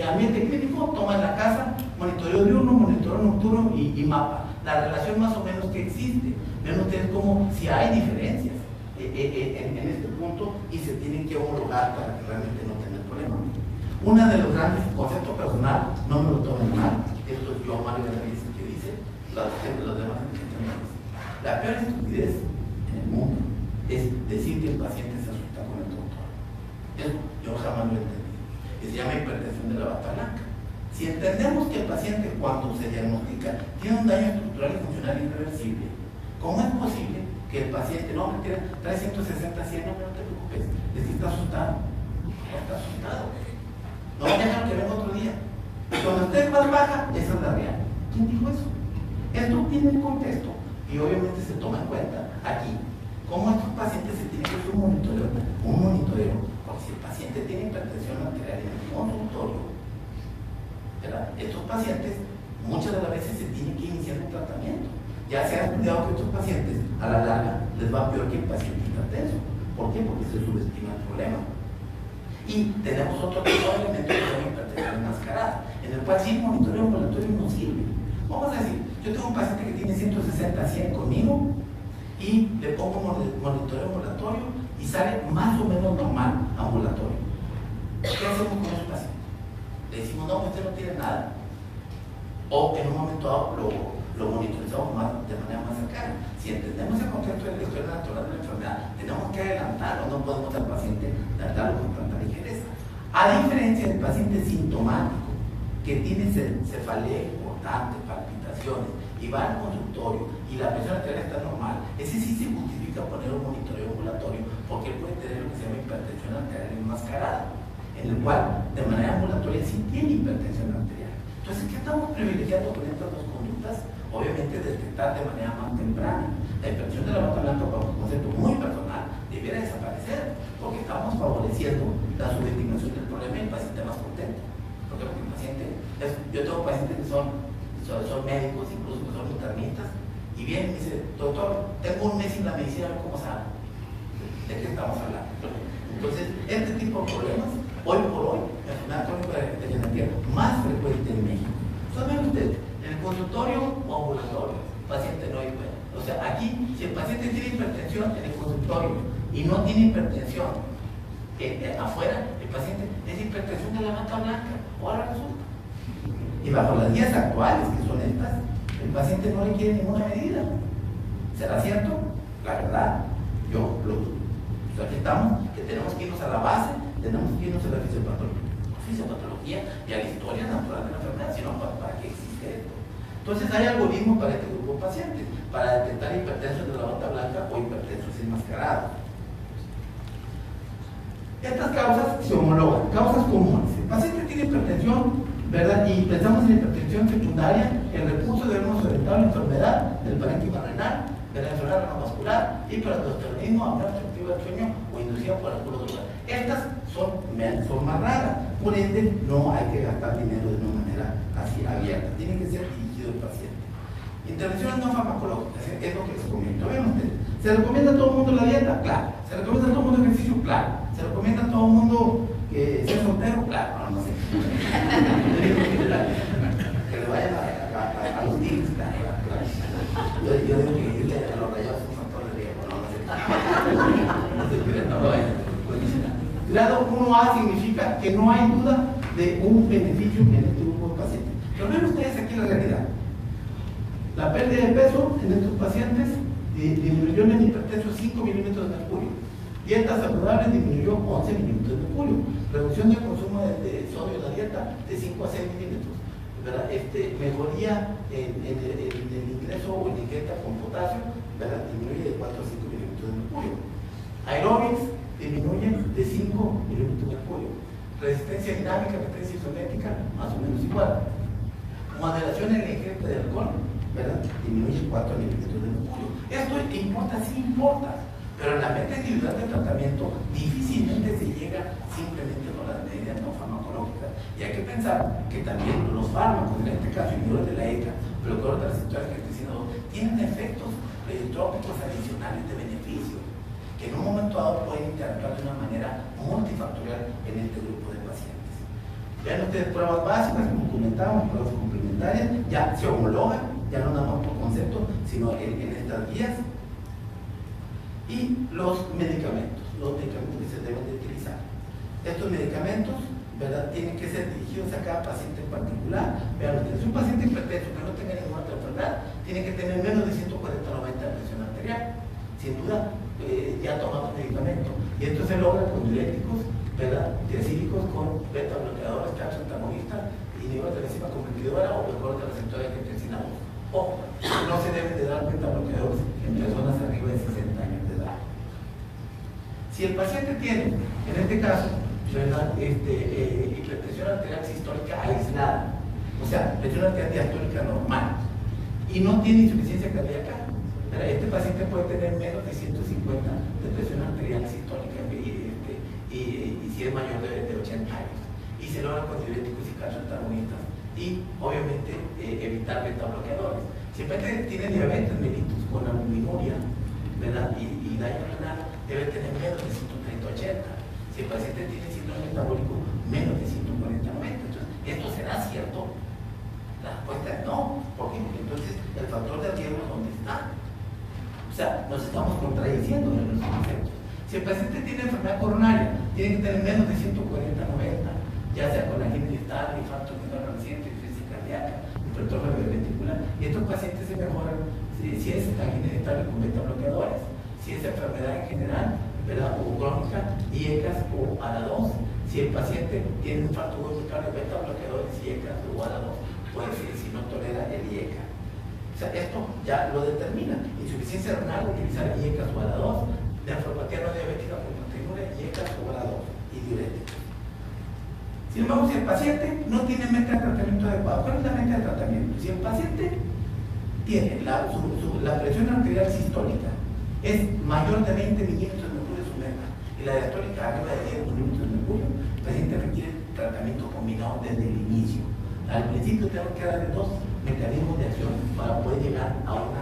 ambiente clínico, toma en la casa, monitoreo diurno, monitoreo nocturno y mapa. La relación más o menos que existe. Ven ustedes como si hay diferencias en este punto y se tienen que homologar para que realmente no tengan problema. Uno de los grandes conceptos personal, no me lo tomen mal, esto es yo, Mario Benavides, que dice, los demás entendemos. La peor estupidez en el mundo es decir que el paciente se asusta con el doctor. Eso yo jamás lo entendí. Y se llama hipertensión de la bata blanca. Si entendemos que el paciente, cuando se diagnostica, tiene un daño estructural y funcional irreversible, ¿cómo es posible que el paciente, no, me trae 160/100, no te preocupes, es que está asustado? No está asustado. No dejan que venga otro día. Y cuando esté más baja, esa es la real. ¿Quién dijo eso? Esto tiene un contexto y obviamente se toma en cuenta aquí cómo estos pacientes se tienen que hacer un monitoreo, porque si el paciente tiene hipertensión arterial en el consultorio, ¿verdad? Estos pacientes muchas de las veces se tienen que iniciar un tratamiento. Ya se ha estudiado que estos pacientes a la larga les va peor que el paciente hipertenso. ¿Por qué? Porque se subestima el problema. Y tenemos otro tipo de elementos que son hipertensión enmascarada, en el cual sí el monitoreo ambulatorio no sirve. Vamos a decir, yo tengo un paciente que tiene 160/100 conmigo y le pongo monitoreo ambulatorio y sale más o menos normal ambulatorio. ¿Qué hacemos con ese paciente? Le decimos, no, usted no tiene nada. O en un momento dado lo monitorizamos de manera más cercana. Si entendemos el contexto de la historia natural de la enfermedad, tenemos que adelantarlo, no podemos al paciente tratarlo con tanta ligereza. A diferencia del paciente sintomático, que tiene cefalea importante, palpitaciones, y va al consultorio y la presión arterial está normal, ese sí se justifica poner un monitoreo ambulatorio, porque él puede tener lo que se llama hipertensión arterial enmascarada, en el cual de manera ambulatoria sí tiene hipertensión arterial. Entonces, ¿qué estamos privilegiando con estas dos conductas? Obviamente detectar de manera más temprana. La hipertensión de la bata blanca, bajo un concepto muy personal, debiera desaparecer, porque estamos favoreciendo la subestimación del problema y el paciente más contento. Porque el paciente, yo tengo pacientes que son médicos, incluso que son internistas, y vienen y me dicen, doctor, tengo un mes sin la medicina, ¿cómo sabe? ¿De qué estamos hablando? Entonces, este tipo de problemas, hoy por hoy, la enfermedad crónica degenerativa más frecuente en México. ¿Saben ustedes? En el consultorio o ambulatorio, el paciente no hay. O sea, aquí, si el paciente tiene hipertensión en el consultorio y no tiene hipertensión afuera, el paciente es hipertensión de la bata blanca. Ahora resulta. Y bajo las guías actuales, que son estas, el paciente no requiere ninguna medida. ¿Será cierto? La verdad, yo lo estamos, que tenemos que irnos a la base, tenemos que irnos a la fisiopatología y a la historia natural de la enfermedad, sino para qué existe esto. Entonces hay algoritmos para este grupo de pacientes, para detectar hipertensos de la bata blanca o hipertensos enmascarados. Estas causas se homologan, causas comunes. El paciente tiene hipertensión, ¿verdad? Y pensamos en hipertensión secundaria, el recurso debemos orientar la enfermedad del parénquima renal, de la enfermedad renovascular, hiperaldosteronismo, apnea obstructiva del sueño o inducida por alcohol droga. Estas son más raras, por ende no hay que gastar dinero de una manera así abierta, tiene que ser dirigido al paciente. Intervenciones no farmacológicas, es lo que les comento. Vean ustedes, ¿se recomienda a todo el mundo la dieta? Claro. ¿Se recomienda a todo el mundo el ejercicio? Claro. ¿Se recomienda a todo el mundo que sea soltero? Claro. No sé. Que le vayan a los tigres, claro. Yo digo que irle a los rayados es un factor de riesgo, no sé. Grado 1A significa que no hay duda de un beneficio en este grupo de pacientes. Pero ven ustedes aquí la realidad. La pérdida de peso en estos pacientes disminuyó en el hipertenso 5 milímetros de mercurio. Dieta saludable disminuyó 11 milímetros de mercurio. Reducción del consumo de sodio en la dieta de 5 a 6 milímetros. ¿Verdad? Mejoría en el ingreso o en la ingesta con potasio, ¿verdad? Disminuye de 4 a 5 milímetros de mercurio. Aerobics disminuye de 5 milímetros de mercurio. Resistencia dinámica, resistencia isométrica, más o menos igual. Moderación en la ingesta de alcohol, ¿verdad? Disminuye 4 milímetros de mercurio. Esto importa, sí importa, pero en la meta individual de tratamiento difícilmente se llega simplemente con las medidas no farmacológicas. Y hay que pensar que también los fármacos, en este caso inhibidores de la ECA, bloqueadores de receptores de angiotensina 2, tienen efectos pleiontrópicos adicionales de beneficio, que en un momento dado pueden interactuar de una manera multifactorial en este grupo de pacientes. Vean ustedes pruebas básicas, como comentamos, pruebas complementarias, ya se homologan, ya no nada más por concepto, sino en estas guías. Y los medicamentos que se deben de utilizar. Estos medicamentos, ¿verdad?, tienen que ser dirigidos a cada paciente en particular. Vean ustedes, un paciente hipertenso que no tenga ninguna otra enfermedad, tiene que tener menos de 140/90 de presión arterial. Sin duda, ya tomando medicamento. Y esto se logra con diuréticos, ¿verdad?, triacílicos, con beta bloqueadores, calcio antagonistas, inhibidores de la enzima competidora o bloqueadores de receptores de angiotensina 2. O no se deben de dar beta bloqueadores en personas arriba de 60 años de edad. Si el paciente tiene, en este caso, ¿verdad?, hipertensión arterial sistólica aislada, o sea, presión arterial diastólica normal, y no tiene insuficiencia cardíaca, este paciente puede tener menos de 150 de presión arterial sistólica y si es mayor de 80 años. Y se logra con diuréticos y calcio antagonistas. Y obviamente evitar beta bloqueadores. Si el paciente tiene diabetes mellitus con albuminuria, ¿verdad?, y daño renal, debe tener menos de 130/80. Si el paciente tiene síndrome metabólico, menos de 140/90. Entonces, ¿esto será cierto? La respuesta es no. ¿Por qué? Porque entonces el factor de riesgo, ¿dónde está? O sea, nos estamos contradiciendo en los conceptos. Si el paciente tiene enfermedad coronaria, tiene que tener menos de 140/90, ya sea con angina distal, infarto miocardial reciente, insuficiencia cardíaca, hipertrofia ventricular. Y estos pacientes se mejoran si es angina distal con beta bloqueadores, si es enfermedad en general, ¿verdad?, o crónica, IECAS o ALA2. Si el paciente tiene un infarto miocardial, beta bloqueadores, IECAS o ALA2, pues si no tolera el IECA. O sea, esto ya lo determina. Insuficiencia renal, utilizar IECAS o ALA2, nefropatía no diabética con proteinuria, IECAS o ALA2 y diuréticos. Sin embargo, si el paciente no tiene meta de tratamiento adecuado, ¿cuál es la meta de tratamiento? Si el paciente tiene la presión arterial sistólica es mayor de 20 milímetros de mercurio su meta y la diastólica arriba de 10 milímetros de mercurio, el paciente requiere tratamiento combinado desde el inicio. Al principio tenemos que darle dos mecanismos de acción para poder llegar a un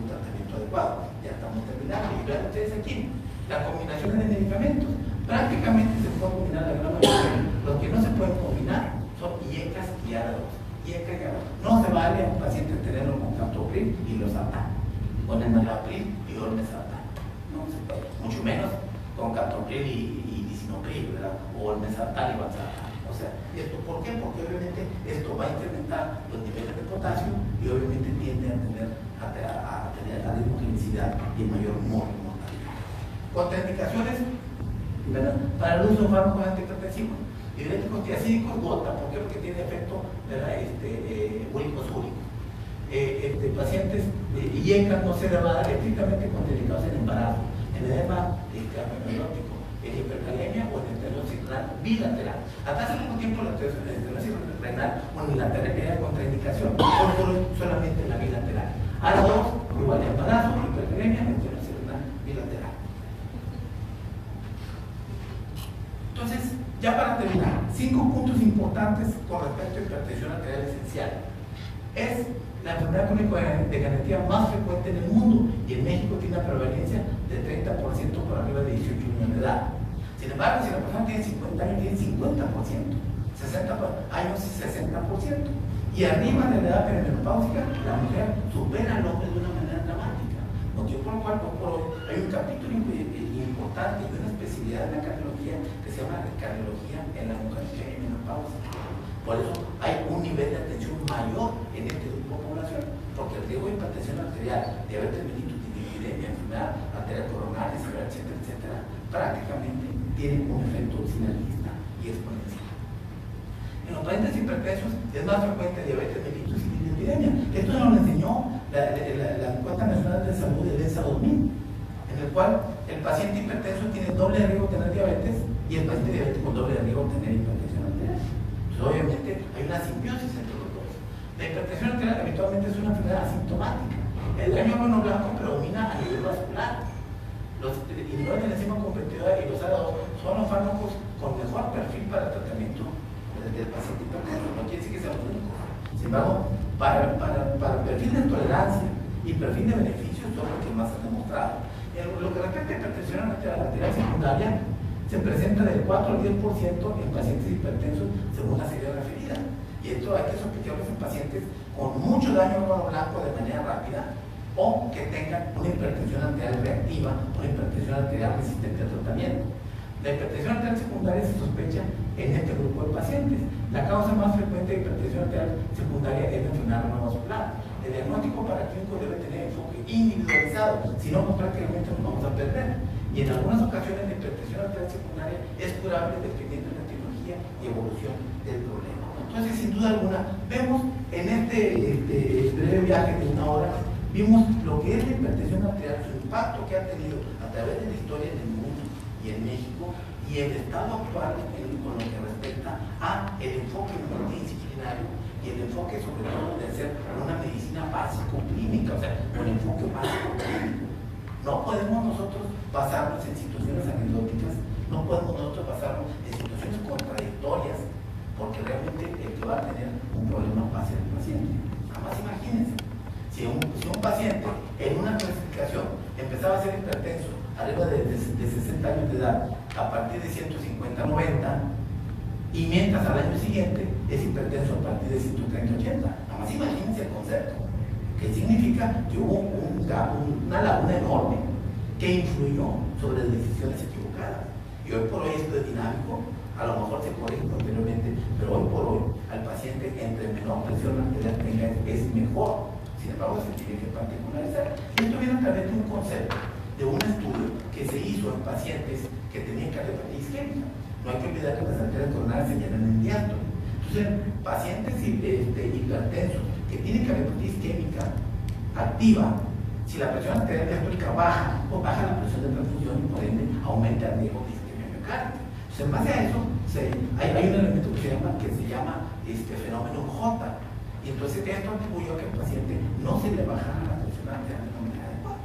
tratamiento adecuado. Ya estamos terminando y vean ustedes aquí la combinación de medicamentos. Prácticamente se puede combinar la gran mayoría. Los que no se pueden combinar son IECAS y ALA2. IECAS y ALA2. No se vale a un paciente tenerlo con captopril y losartán, con enalapril y olmesartán. No se puede. Mucho menos con captopril y lisinopril, ¿verdad?, o olmesartán y valsartán. O sea, ¿esto por qué? Porque obviamente esto va a incrementar los niveles de potasio y obviamente tiende a tener alta hemogenicidad y mayor mortalidad. Contraindicaciones, ¿verdad?, para el uso de fármacos antihipertensivos, diuréticos tiazídicos, gota, porque es lo que tiene efecto, ¿verdad?, úricos úricos. Pacientes IECA no se le va a dar estrictamente contraindicados en embarazo, en edema amniótico, en hipercalemia o en estenosis renal bilateral. Hasta hace poco tiempo la estenosis renal unilateral era contraindicación, solamente en la bilateral. Ahora dos, igual embarazo, hipercalemia, estenosis renal bilateral. Entonces, ya para terminar, 5 puntos importantes con respecto a hipertensión arterial esencial. Es la enfermedad crónico-degenerativa más frecuente en el mundo y en México tiene una prevalencia de 30% por arriba de 18 años de edad. Sin embargo, si la persona tiene 50 años, tiene 50%, 60 años, 60%. Y arriba de la edad perimenopáusica, la mujer supera al hombre de una manera dramática. Motivo por el cual, por hoy, hay un capítulo importante y una especialidad en la cardiología que se llama cardiología en la mujer perimenopáusica. Por eso hay un nivel de atención mayor en este grupo de población, porque el riesgo de hipertensión arterial, diabetes mellitus, dislipidemia, enfermedad arterial coronaria, etcétera, etcétera, prácticamente tiene un efecto sinergista y exponencial. En los pacientes hipertensos es más frecuente diabetes mellitus y dislipidemia. Esto nos lo enseñó la Encuesta Nacional de Salud de ESA 2000, en el cual el paciente hipertenso tiene doble riesgo de tener diabetes y el paciente diabético doble riesgo de tener hipertensión arterial. Obviamente hay una simbiosis entre los dos. La hipertensión arterial habitualmente es una enfermedad asintomática. El daño hormona blanco predomina a nivel vascular. Los inhibidores de la enzima competidora y los ARA2 son los fármacos con mejor perfil para el tratamiento del paciente hipertenso. No quiere decir que sean los únicos. Sin embargo, para el perfil de tolerancia y perfil de beneficios son los que más se han demostrado. En lo que respecta a hipertensión arterial secundaria, se presenta del 4 al 10% en pacientes hipertensos según la serie referida. Y esto hay que sospecharlo en pacientes con mucho daño hormona blanco de manera rápida o que tengan una hipertensión arterial reactiva o una hipertensión arterial resistente al tratamiento. La hipertensión arterial secundaria se sospecha en este grupo de pacientes. La causa más frecuente de hipertensión arterial secundaria es la enfermedad renovascular. El diagnóstico paraquímico debe tener enfoque individualizado, si no, pues prácticamente nos vamos a perder. Y en algunas ocasiones la hipertensión arterial secundaria es curable dependiendo de la etiología y evolución del problema. Entonces, sin duda alguna, vemos en este breve viaje de 1 hora, vimos lo que es la hipertensión arterial, su impacto que ha tenido a través de la historia en el mundo y en México, y el estado actual con lo que respecta a el enfoque multidisciplinario y el enfoque sobre todo de hacer una medicina básico-clínica, o sea, un enfoque básico-clínico. No podemos nosotros basarnos en situaciones anecdóticas, no podemos nosotros basarnos en situaciones contradictorias, porque realmente el que va a tener un problema va a ser el paciente. Jamás imagínense, si un paciente en una clasificación empezaba a ser hipertenso arriba de 60 años de edad, a partir de 150-90, y mientras al año siguiente es hipertenso a partir de 130-80. Jamás imagínense el concepto, que significa que hubo una laguna enorme que influyó sobre las decisiones equivocadas. Y hoy por hoy esto es dinámico, a lo mejor se corrige posteriormente, pero hoy por hoy al paciente entre menor presión arterial tenga es mejor. Sin embargo, se tiene que particularizar. Y esto viene a través de un concepto, de un estudio que se hizo en pacientes que tenían cardiopatía isquémica. No hay que olvidar que las arterias coronarias se llenan en diástole. Entonces, pacientes hipertensos que tienen cardiopatía isquémica activa, si la presión arterial diastólica baja, pues baja la presión de transfusión y por ende aumenta el riesgo de isquemia miocárdica. Entonces, en base a eso, hay un elemento que se llama fenómeno J. Y entonces esto atribuyó a que el paciente no se le bajara la presión arterial de una manera adecuada.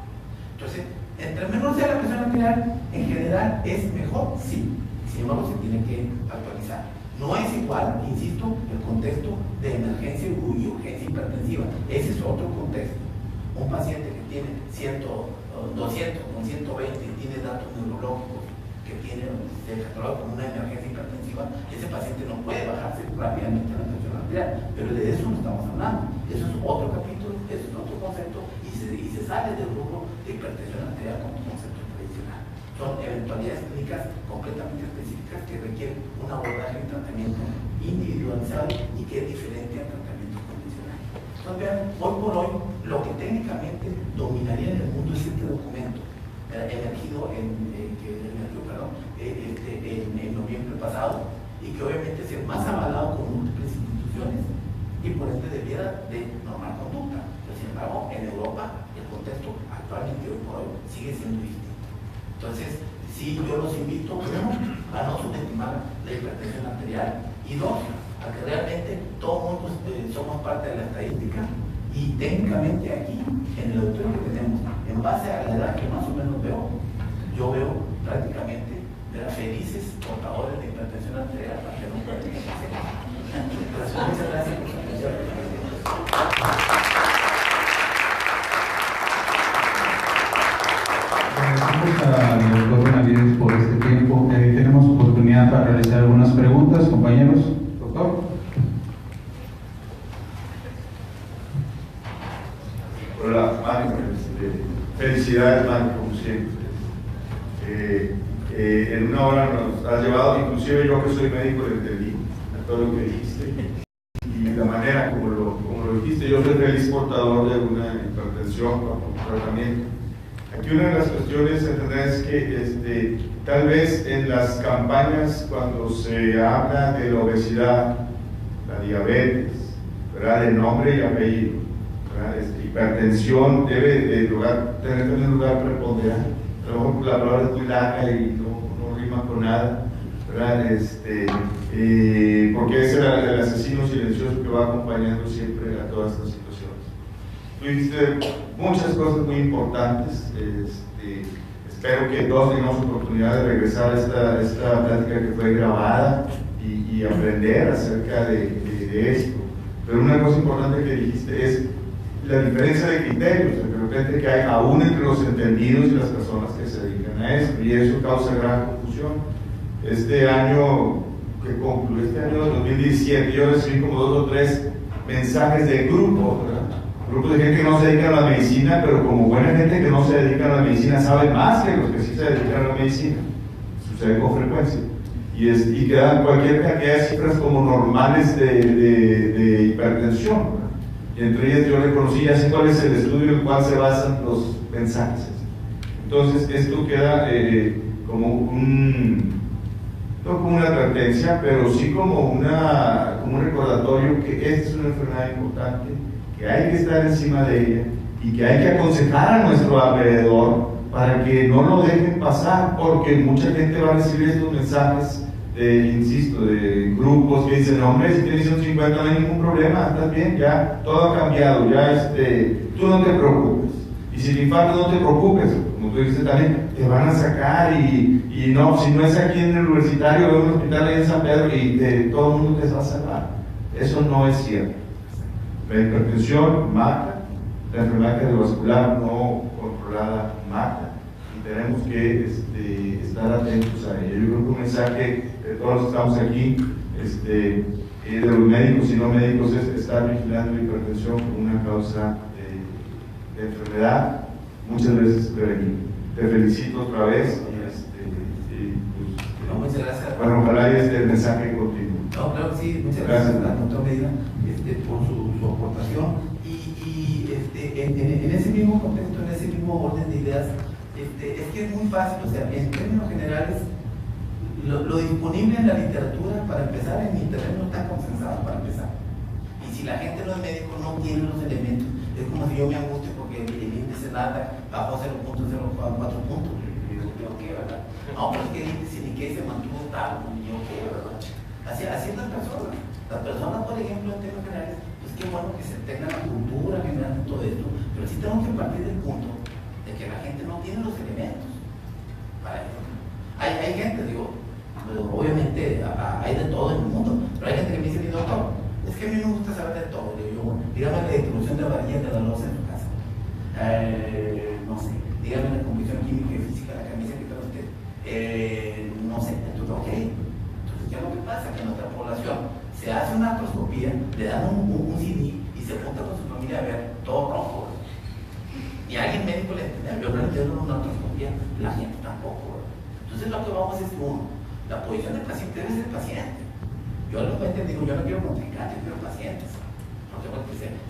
Entonces, entre menor sea la presión arterial, en general es mejor, sí. Sin embargo, se tiene que actualizar. No es igual, insisto, el contexto de emergencia y urgencia hipertensiva. Ese es otro contexto. Un paciente que tiene 100, 200 con 120 y tiene datos neurológicos que tiene catalogado como una emergencia hipertensiva, ese paciente no puede bajarse rápidamente la presión arterial. Pero de eso no estamos hablando. Eso es otro capítulo, eso es otro concepto y se sale del rubro de hipertensión arterial como concepto tradicional. Son eventualidades clínicas completamente específicas que requieren un abordaje y tratamiento individualizado y que es diferente al tratamiento convencional. Entonces, vean, hoy por hoy, lo que técnicamente dominaría en el mundo es este documento. emergido en noviembre pasado y que obviamente es el más avalado con múltiples instituciones y por ende debiera de normal conducta. Pero sin embargo, en Europa el contexto actualmente hoy por hoy sigue siendo distinto. Entonces, sí, yo los invito, uno, a no subestimar la hipertensión arterial y dos, a que realmente todos somos parte de la estadística y técnicamente aquí, en el auditorio que tenemos, en base a la edad que más o menos veo, yo veo prácticamente felices portadores de hipertensión arterial para que no puedan hacer. Muchas gracias por su atención. Agradecemos al doctor Benavides por este tiempo. Tenemos oportunidad para realizar algunas preguntas, compañeros. Doctor. Hola, Mario. Felicidades, Mario, como siempre. En una hora nos has llevado, inclusive yo que soy médico le entendí a todo lo que dijiste y la manera como lo dijiste. Yo soy feliz portador de una hipertensión con tratamiento. Aquí una de las cuestiones a entender es que tal vez en las campañas cuando se habla de la obesidad, la diabetes, ¿verdad?, de nombre y apellido, hipertensión debe de tener un lugar preponderante. A lo mejor la palabra es muy larga y no rima con nada, ¿verdad? Porque es el asesino silencioso que va acompañando siempre a todas estas situaciones. Tú dijiste muchas cosas muy importantes. Espero que todos tengamos oportunidad de regresar a esta plática que fue grabada y aprender acerca de esto. Pero una cosa importante que dijiste es la diferencia de criterios, de repente que hay aún entre los entendidos y las personas que se dedican a esto, y eso causa gran confusión. Este año que concluye, este año 2017, yo recibí como 2 o 3 mensajes de grupos, ¿verdad? Grupos de gente que no se dedica a la medicina, pero como buena gente que no se dedica a la medicina sabe más que los que sí se dedican a la medicina. Sucede con frecuencia. Y quedan cualquier cantidad de cifras como normales de hipertensión, ¿verdad? Y entre ellas yo reconocí, ya sé cuál es el estudio en el cual se basan los mensajes. Entonces esto queda como no como una advertencia, pero sí como un recordatorio que esta es una enfermedad importante, que hay que estar encima de ella y que hay que aconsejar a nuestro alrededor para que no lo dejen pasar, porque mucha gente va a recibir estos mensajes insisto, de grupos que dicen, hombre, si tienes un 50 no hay ningún problema, estás bien, ya todo ha cambiado, ya tú no te preocupes, y si te infartas no te preocupes, como tú dices también, te van a sacar y no, si no es aquí en el universitario o en un hospital ahí en San Pedro y todo el mundo te va a salvar. Eso no es cierto. La hipertensión mata, la enfermedad cardiovascular no controlada mata, y tenemos que estar atentos a ello. Yo creo que un mensaje de todos los que estamos aquí, de los médicos y no médicos, es estar vigilando la hipertensión como una causa de enfermedad, muchas veces prevenible. Te felicito otra vez Muchas gracias. Bueno, ojalá y el mensaje continúe. No, claro que sí, muchas gracias a la doctora Medina por su aportación y en ese mismo contexto, en ese mismo orden de ideas, es que es muy fácil, o sea, en términos generales, lo disponible en la literatura, para empezar, en internet no está consensado para empezar. Y si la gente no es médico, no tiene los elementos, es como si yo me angustie porque el índice NADA bajó 0.004 puntos. Yo qué, ¿verdad? No, pero es que el índice ni que se mantuvo estable, yo qué, ¿verdad? Así es las personas. Las personas, por ejemplo, en términos generales, pues qué bueno que se tenga la cultura general de todo esto, pero sí tenemos que partir del punto de que la gente no tiene los elementos para eso. Hay gente, digo, obviamente hay de todo en el mundo, pero hay gente que me dice, mi doctor, es que a mí me gusta saber de todo. Digo yo, bueno, dígame la distribución de varillas de la loza en su casa. No sé, dígame la composición química y física de la camisa que trae usted. No sé, entonces, ok. Entonces, ¿qué es lo que pasa? Que en nuestra población se hace una artroscopía, le dan un CD y se junta con su familia a ver todo rojo. Y a alguien médico le entiende, yo no entiendo una artroscopía, la gente tampoco. Entonces, lo que vamos es uno, la posición del paciente debe ser paciente. Yo a los pacientes digo, yo no quiero contrincantes, quiero pacientes. Porque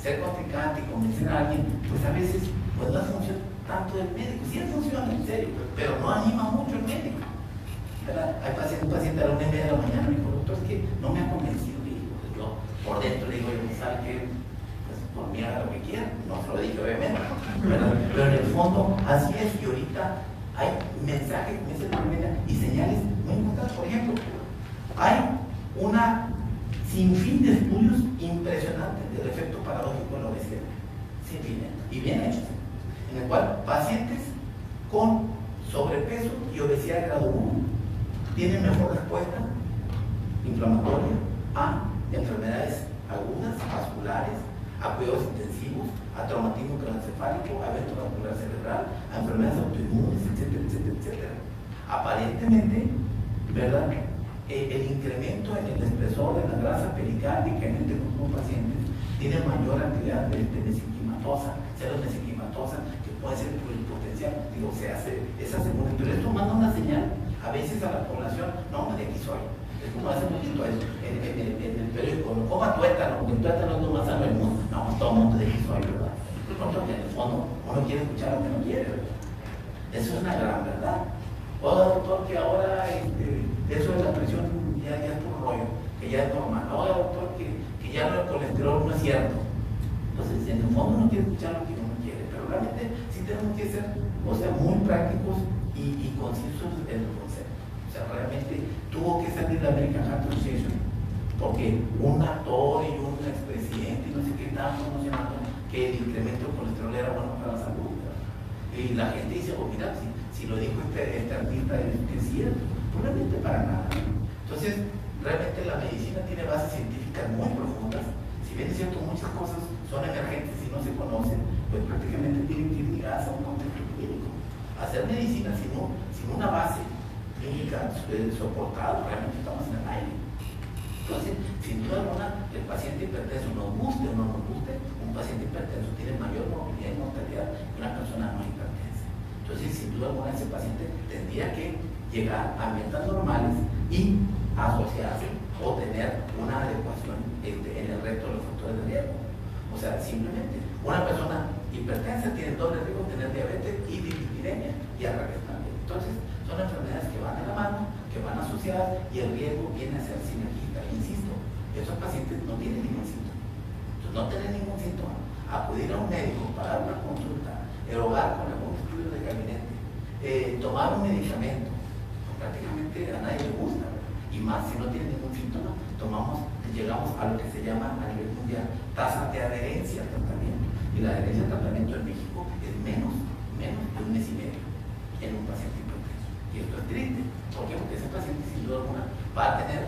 ser contrincante y convencer a alguien, pues a veces pues no es función tanto del médico. Sí es función, serio, pero no anima mucho el médico, ¿verdad? Hay un paciente a la 1:30 de la mañana, me dijo, doctor, es que no me ha convencido, digo, yo por dentro le digo, yo, ¿sabe qué? Pues por mí haga lo que quiera, no se lo dije obviamente, ¿verdad? Pero en el fondo así es, y ahorita hay mensajes, como dice la primera, y señales muy importantes. Por ejemplo, hay una sinfín de estudios impresionantes del efecto paradójico de la obesidad, sin fin, y bien hechos, en el cual pacientes con sobrepeso y obesidad de grado 1 tienen mejor respuesta inflamatoria a enfermedades agudas, vasculares, a cuidados intensivos, a traumatismo craneoencefálico, a evento vascular cerebral, a enfermedades autoinmunes, etcétera, etcétera, etcétera. Aparentemente, ¿verdad? El incremento en el espesor de la grasa pericárdica en este grupo de pacientes tiene mayor actividad de mesenquimatosa, células mesenquimatosas, que puede ser pluripotencial, digo, se hace esa segunda, pero esto manda una señal a veces a la población, no, de aquí soy. Es como hace poquito eso, en el periódico, no coma tuétano, porque el tuétano es lo más sano del mundo. No, todo el mundo de aquí soy, ¿verdad? Porque en el fondo uno quiere escuchar lo que no quiere, ¿verdad? Eso es una gran verdad. O doctor, que ahora eso de la presión ya es por rollo, que ya es normal. Ahora, doctor, que ya el colesterol no es cierto. Entonces, en el fondo uno quiere escuchar lo que uno quiere, pero realmente sí tenemos que ser, o sea, muy prácticos y concisos en el concepto. O sea, realmente tuvo que salir la American Heart Association porque un actor y un expresidente y no sé qué estaban promocionando que el incremento del colesterol era bueno para la salud, ¿verdad? Y la gente dice, oh, mira, si lo dijo este artista, es cierto, probablemente para nada. Entonces, realmente la medicina tiene bases científicas muy profundas. Si bien es cierto, muchas cosas son emergentes y no se conocen, pues prácticamente tienen que ir ligadas a un contexto clínico. Hacer medicina sin una base clínica soportada, realmente estamos en el aire. Entonces, sin duda alguna, el paciente hipertenso, nos guste o no nos guste, un paciente hipertenso tiene mayor movilidad y mortalidad que una persona no hipertensa. Entonces, sin duda alguna, ese paciente tendría que llegar a metas normales y asociarse o tener una adecuación en el resto de los factores de riesgo. O sea, simplemente, una persona hipertensa tiene doble riesgo de tener diabetes y dislipidemia y al revés también. Entonces, son enfermedades que van de la mano, que van asociadas y el riesgo viene a ser sinergista. Insisto, esos pacientes no tienen ningún síntoma. Entonces, no tener ningún síntoma, acudir a un médico para dar una consulta, erogar con algún estudio de gabinete, tomar un medicamento, prácticamente a nadie le gusta, y más si no tiene ningún síntoma, llegamos a lo que se llama a nivel mundial tasa de adherencia al tratamiento, y la adherencia al tratamiento en México es menos de 1 mes y medio en un paciente hipertenso. Y esto es triste. ¿Por qué? Porque ese paciente sin duda alguna va a tener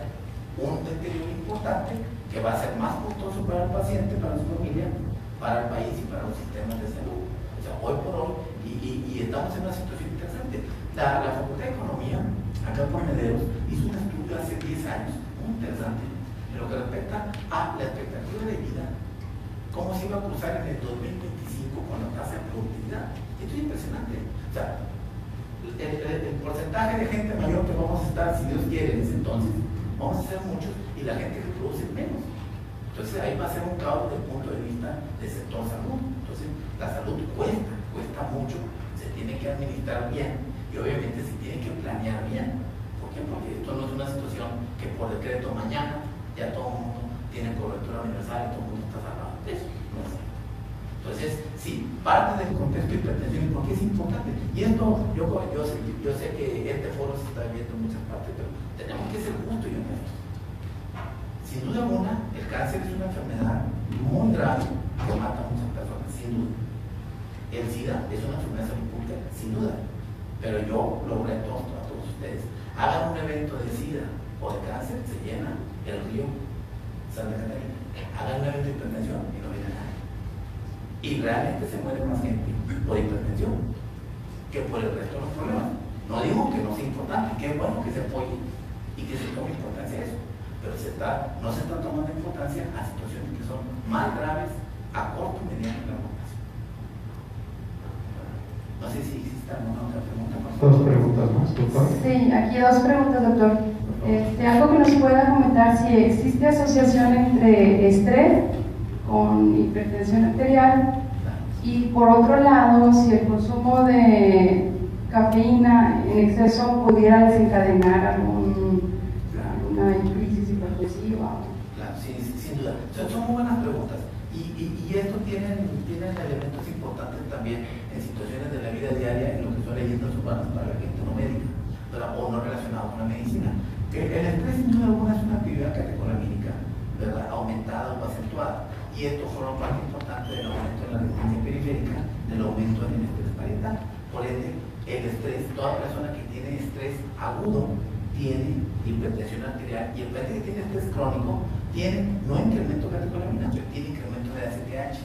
un deterioro importante que va a ser más costoso para el paciente, para su familia, para el país y para los sistemas de salud. O sea, hoy por hoy, y estamos en una situación interesante. La Facultad de Economía, acá por Mederos, hizo un estudio hace 10 años, muy interesante, en lo que respecta a la expectativa de vida, cómo se iba a cruzar en el 2025 con la tasa de productividad. Esto es impresionante. O sea, el porcentaje de gente mayor que vamos a estar, si Dios quiere, en ese entonces, vamos a ser muchos y la gente que produce menos. Entonces ahí va a ser un caos desde el punto de vista del sector salud. Entonces la salud cuesta mucho, se tiene que administrar bien y obviamente se tiene que planear bien. ¿Por qué? Porque esto no es una situación que por decreto mañana ya todo el mundo tiene cobertura universal y todo el mundo está salvado. Eso no es así. Entonces, sí, parte del contexto de hipertensión, porque es importante. Y esto, yo sé que este foro se está viendo en muchas partes, pero tenemos que ser justos y honestos. Sin duda alguna, el cáncer es una enfermedad muy grave que mata a muchas personas, sin duda. El SIDA es una enfermedad de salud pública, sin duda. Pero yo lo reto a todos ustedes. Hagan un evento de SIDA o de cáncer, se llena el río Santa Catarina. Hagan un evento de hipertensión y no viene nadie. Y realmente se muere más gente por hipertensión que por el resto de los problemas. No digo que no sea importante, que es bueno que se apoye y que se tome importancia a eso, pero no se está tomando importancia a situaciones que son más graves a corto y mediano largo plazo. No sé si existe alguna otra pregunta más. Dos preguntas más, doctor. Sí, aquí 2 preguntas, doctor. Algo que nos pueda comentar si existe asociación entre estrés con hipertensión arterial y por otro lado si el consumo de cafeína en exceso pudiera desencadenar alguna crisis hipertensiva. Claro, sí, sin duda. Son muy buenas preguntas. Y esto tienen elementos importantes también en situaciones de la vida diaria, en lo que son leyendas urbanas para la gente no médica, ¿verdad? O no relacionado con la medicina. El estrés, sin duda alguna, es una actividad catecolamínica, ¿verdad? Aumentada o acentuada. Y esto forma parte importante del aumento en la resistencia periférica, del aumento en el estrés parietal. Por ende, el estrés, toda persona que tiene estrés agudo tiene hipertensión arterial, y el paciente que tiene estrés crónico tiene no incremento de catecolamina, pero tiene incremento de ACTH.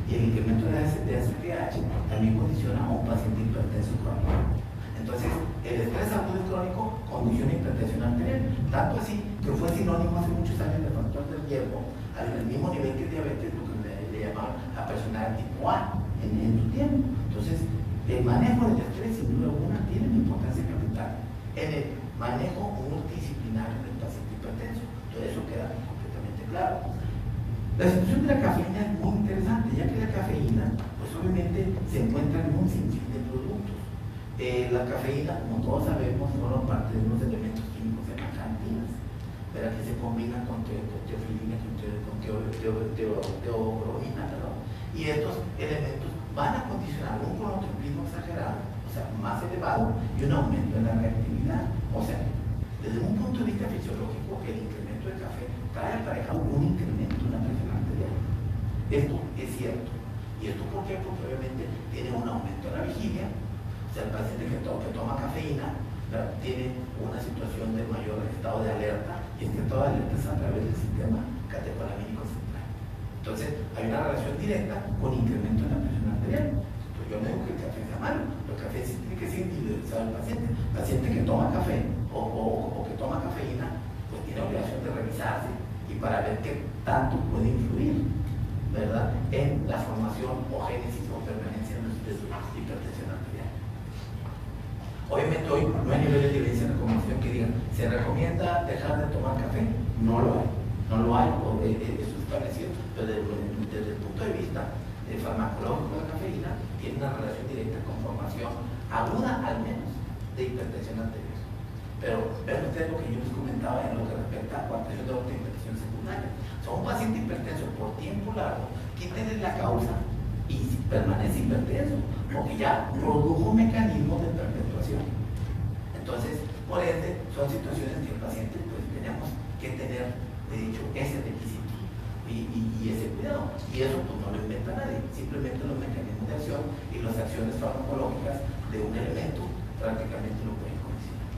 Y el incremento de ACTH también condiciona a un paciente hipertenso crónico. Entonces, el estrés agudo crónico condiciona hipertensión arterial, tanto así que fue sinónimo hace muchos años de factor de riesgo al mismo nivel que el diabetes, lo que le llamaban a personas de tipo A en su tiempo. Entonces, el manejo del estrés, sin duda alguna, tiene una importancia capital en el manejo multidisciplinario del paciente hipertenso. Todo eso queda completamente claro. La situación de la cafeína es muy interesante, ya que la cafeína, pues obviamente se encuentra en un sinfín de productos. La cafeína, como todos sabemos, forma parte de unos elementos químicos semejantes, pero que se combinan con teofilina, con teobromina, ¿verdad? Y estos elementos van a condicionar un cronotropismo exagerado, o sea, más elevado, y un aumento en la reactividad. O sea, desde un punto de vista fisiológico, el incremento de café trae aparejado un incremento en la presión arterial. Esto es cierto. ¿Y esto por qué? Porque obviamente tiene un aumento en la vigilia. O sea, el paciente que toma cafeína, ¿verdad?, tiene una situación de mayor estado de alerta, y este estado de alerta es a través del sistema catecolamínico central. Entonces, hay una relación directa con incremento en la presión arterial. Pues yo no digo que el café sea malo, pero el café sí tiene que ser individualizado al paciente. El paciente que toma café o que toma cafeína, pues tiene obligación de revisarse y para ver qué tanto puede influir, ¿verdad?, en la formación o génesis o permanencia de su hipertensión arterial. Obviamente hoy no hay niveles de evidencia de recomendación que digan, ¿se recomienda dejar de tomar café? No lo hay. No lo hay, eso es establecido, pero desde el punto de vista farmacológico, la cafeína tiene una relación directa con formación aguda, al menos, de hipertensión arterial. Pero vean ustedes lo que yo les comentaba en lo que respecta a coartación de otra hipertensión secundaria. O sea, un paciente hipertenso por tiempo largo, quítenle la causa y permanece hipertenso, porque ya produjo un mecanismo de perpetuación. Entonces, por ende, son situaciones que el paciente, pues, tenemos que tener, de hecho, ese requisito y ese cuidado. Y eso, pues, no lo inventa nadie, simplemente los mecanismos de acción y las acciones farmacológicas de un elemento prácticamente lo pueden condicionar.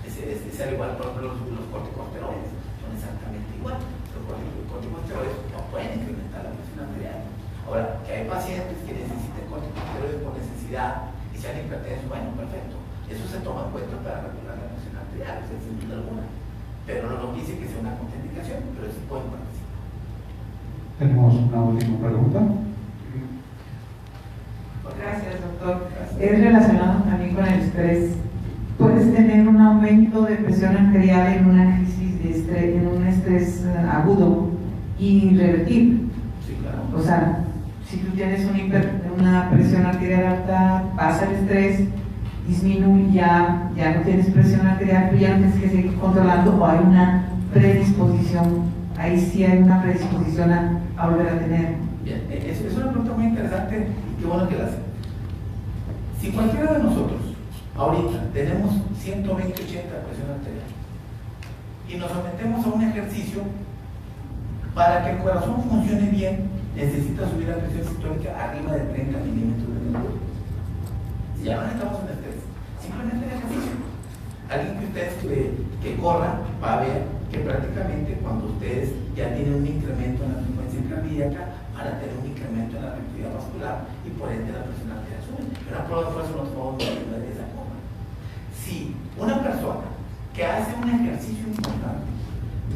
Es al igual, por ejemplo, los corticosteroides son exactamente igual. Los corticosteroides no pueden incrementar la presión arterial. Ahora, que hay pacientes que necesiten corticosteroides por necesidad y sean hipertensos, bueno, perfecto. Eso se toma en cuenta para regular la presión arterial, sin duda alguna. Pero no nos dice que sea una contraindicación, pero sí pueden participar. Tenemos una última pregunta. Gracias, doctor. Es relacionado también con el estrés. Puedes tener un aumento de presión arterial en una crisis de estrés, en un estrés agudo y revertir. Sí, claro. O sea, si tú tienes una presión arterial alta, pasa el estrés, disminuye, ya no tienes presión arterial, pero ya no tienes que seguir controlando, o hay una predisposición, ahí sí hay una predisposición a volver a tener. Bien, es una pregunta muy interesante y qué bueno que la hacen. Si cualquiera de nosotros ahorita tenemos 120-80 de presión arterial y nos sometemos a un ejercicio, para que el corazón funcione bien, necesita subir la presión sistólica arriba de 30 milímetros de mercurio. Si ya no necesitamos un estrés, simplemente el ejercicio. Alguien que ustedes que corra va a ver que prácticamente cuando ustedes ya tienen un incremento en la frecuencia cardíaca, van a tener un incremento en la actividad vascular y por ende la presión arterial sube. Pero una prueba de fuerza no podemos medir de esa forma. Si una persona que hace un ejercicio importante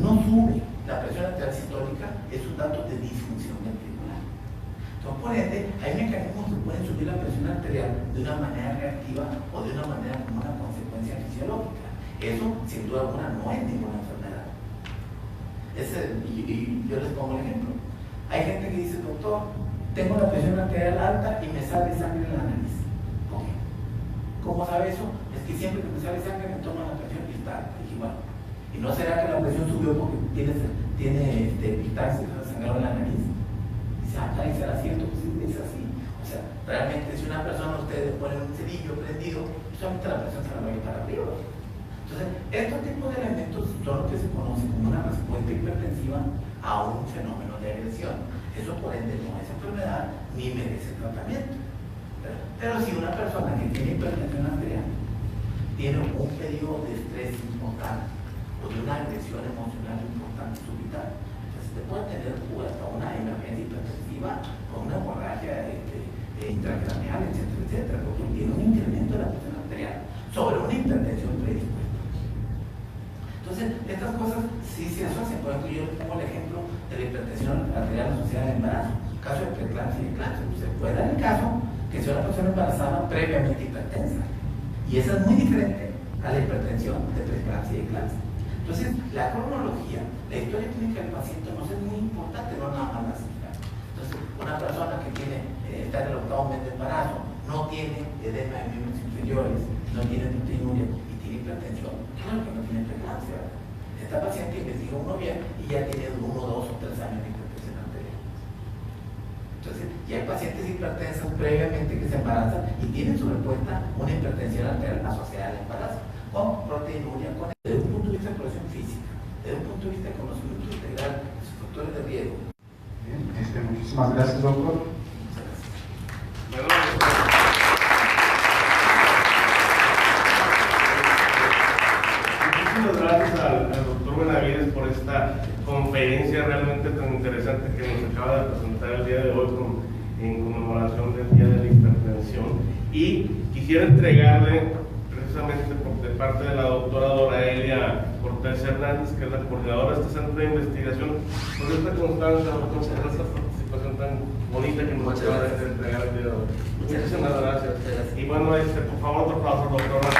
no sube la presión arterial sistólica, es un dato de disfunción ventricular. Entonces, por ende, hay mecanismos que pueden subir la presión arterial de una manera reactiva o de una manera como una consecuencia fisiológica. Eso, sin duda alguna, no es ninguna enfermedad. Y yo les pongo el ejemplo. Hay gente que dice, doctor, tengo la presión arterial alta y me sale sangre en la nariz. ¿Cómo sabe eso? Es que siempre que me sale sangre me toman la presión y está. Y dije, bueno, ¿y no será que la presión subió porque tiene pictarse, sangrado en la nariz? Dice, ¿y será cierto? Pues sí, es así. O sea, realmente si una persona ustedes ponen un cerillo prendido, solamente la presión se la va a ir para arriba. Entonces, estos tipos de elementos son lo que se conoce como una respuesta hipertensiva a un fenómeno de agresión. Eso por ende no es enfermedad ni merece tratamiento. Pero si una persona que tiene hipertensión arterial tiene un periodo de estrés importante o de una agresión emocional importante súbita, entonces te puede tener hasta una emergencia hipertensiva con una hemorragia intracraneal, etcétera, etcétera, porque tiene un incremento de la presión arterial sobre una hipertensión predispuesta. Entonces, estas cosas sí se asocian. Por ejemplo, yo pongo el ejemplo de la hipertensión arterial asociada al embarazo, caso de preeclampsia y eclampsia. Se puede dar el caso que sea una persona embarazada previamente hipertensa, y esa es muy diferente a la hipertensión de preeclampsia y eclampsia. Entonces, la cronología, la historia clínica del paciente no es muy importante, no nada más la cifra. Entonces, una persona que está en el octavo mes de embarazo, no tiene edema de miembros inferiores, no tiene proteinuria y tiene hipertensión, claro que no tiene preeclampsia. Esta paciente investiga uno bien y ya tiene 1, 2 o 3 años de hipertensión arterial. Entonces, ya hay pacientes hipertensos previamente que se embarazan y tienen su respuesta una hipertensión arterial asociada al embarazo, con proteinuria, desde un punto de vista de exploración física, desde un punto de vista de conocimiento integral de sus factores de riesgo. Bien, muchísimas gracias, doctor. Muchas gracias. Muchísimas gracias al doctor Benavides por esta conferencia realmente tan interesante que nos acaba de presentar el día de hoy en conmemoración del Día de la Hipertensión. Y quisiera entregarle precisamente de parte de la doctora Doraelia Cortés Hernández, que es la coordinadora de este centro de investigación, por esta constancia, por esta participación tan bonita que nos acaba de entregar el día de hoy. Muchísimas gracias. Y bueno, por favor, otro aplauso, doctora.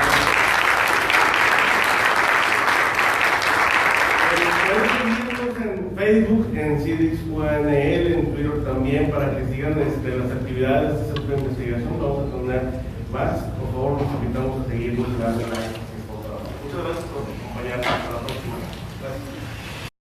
Pueden seguirnos en Facebook, en CIDIX-UNL, en Twitter también, para que sigan las actividades de este centro de investigación. Vamos a tener más. Por favor, nos invitamos a seguirnos y darle like. Muchas gracias por acompañarnos. Hasta la próxima.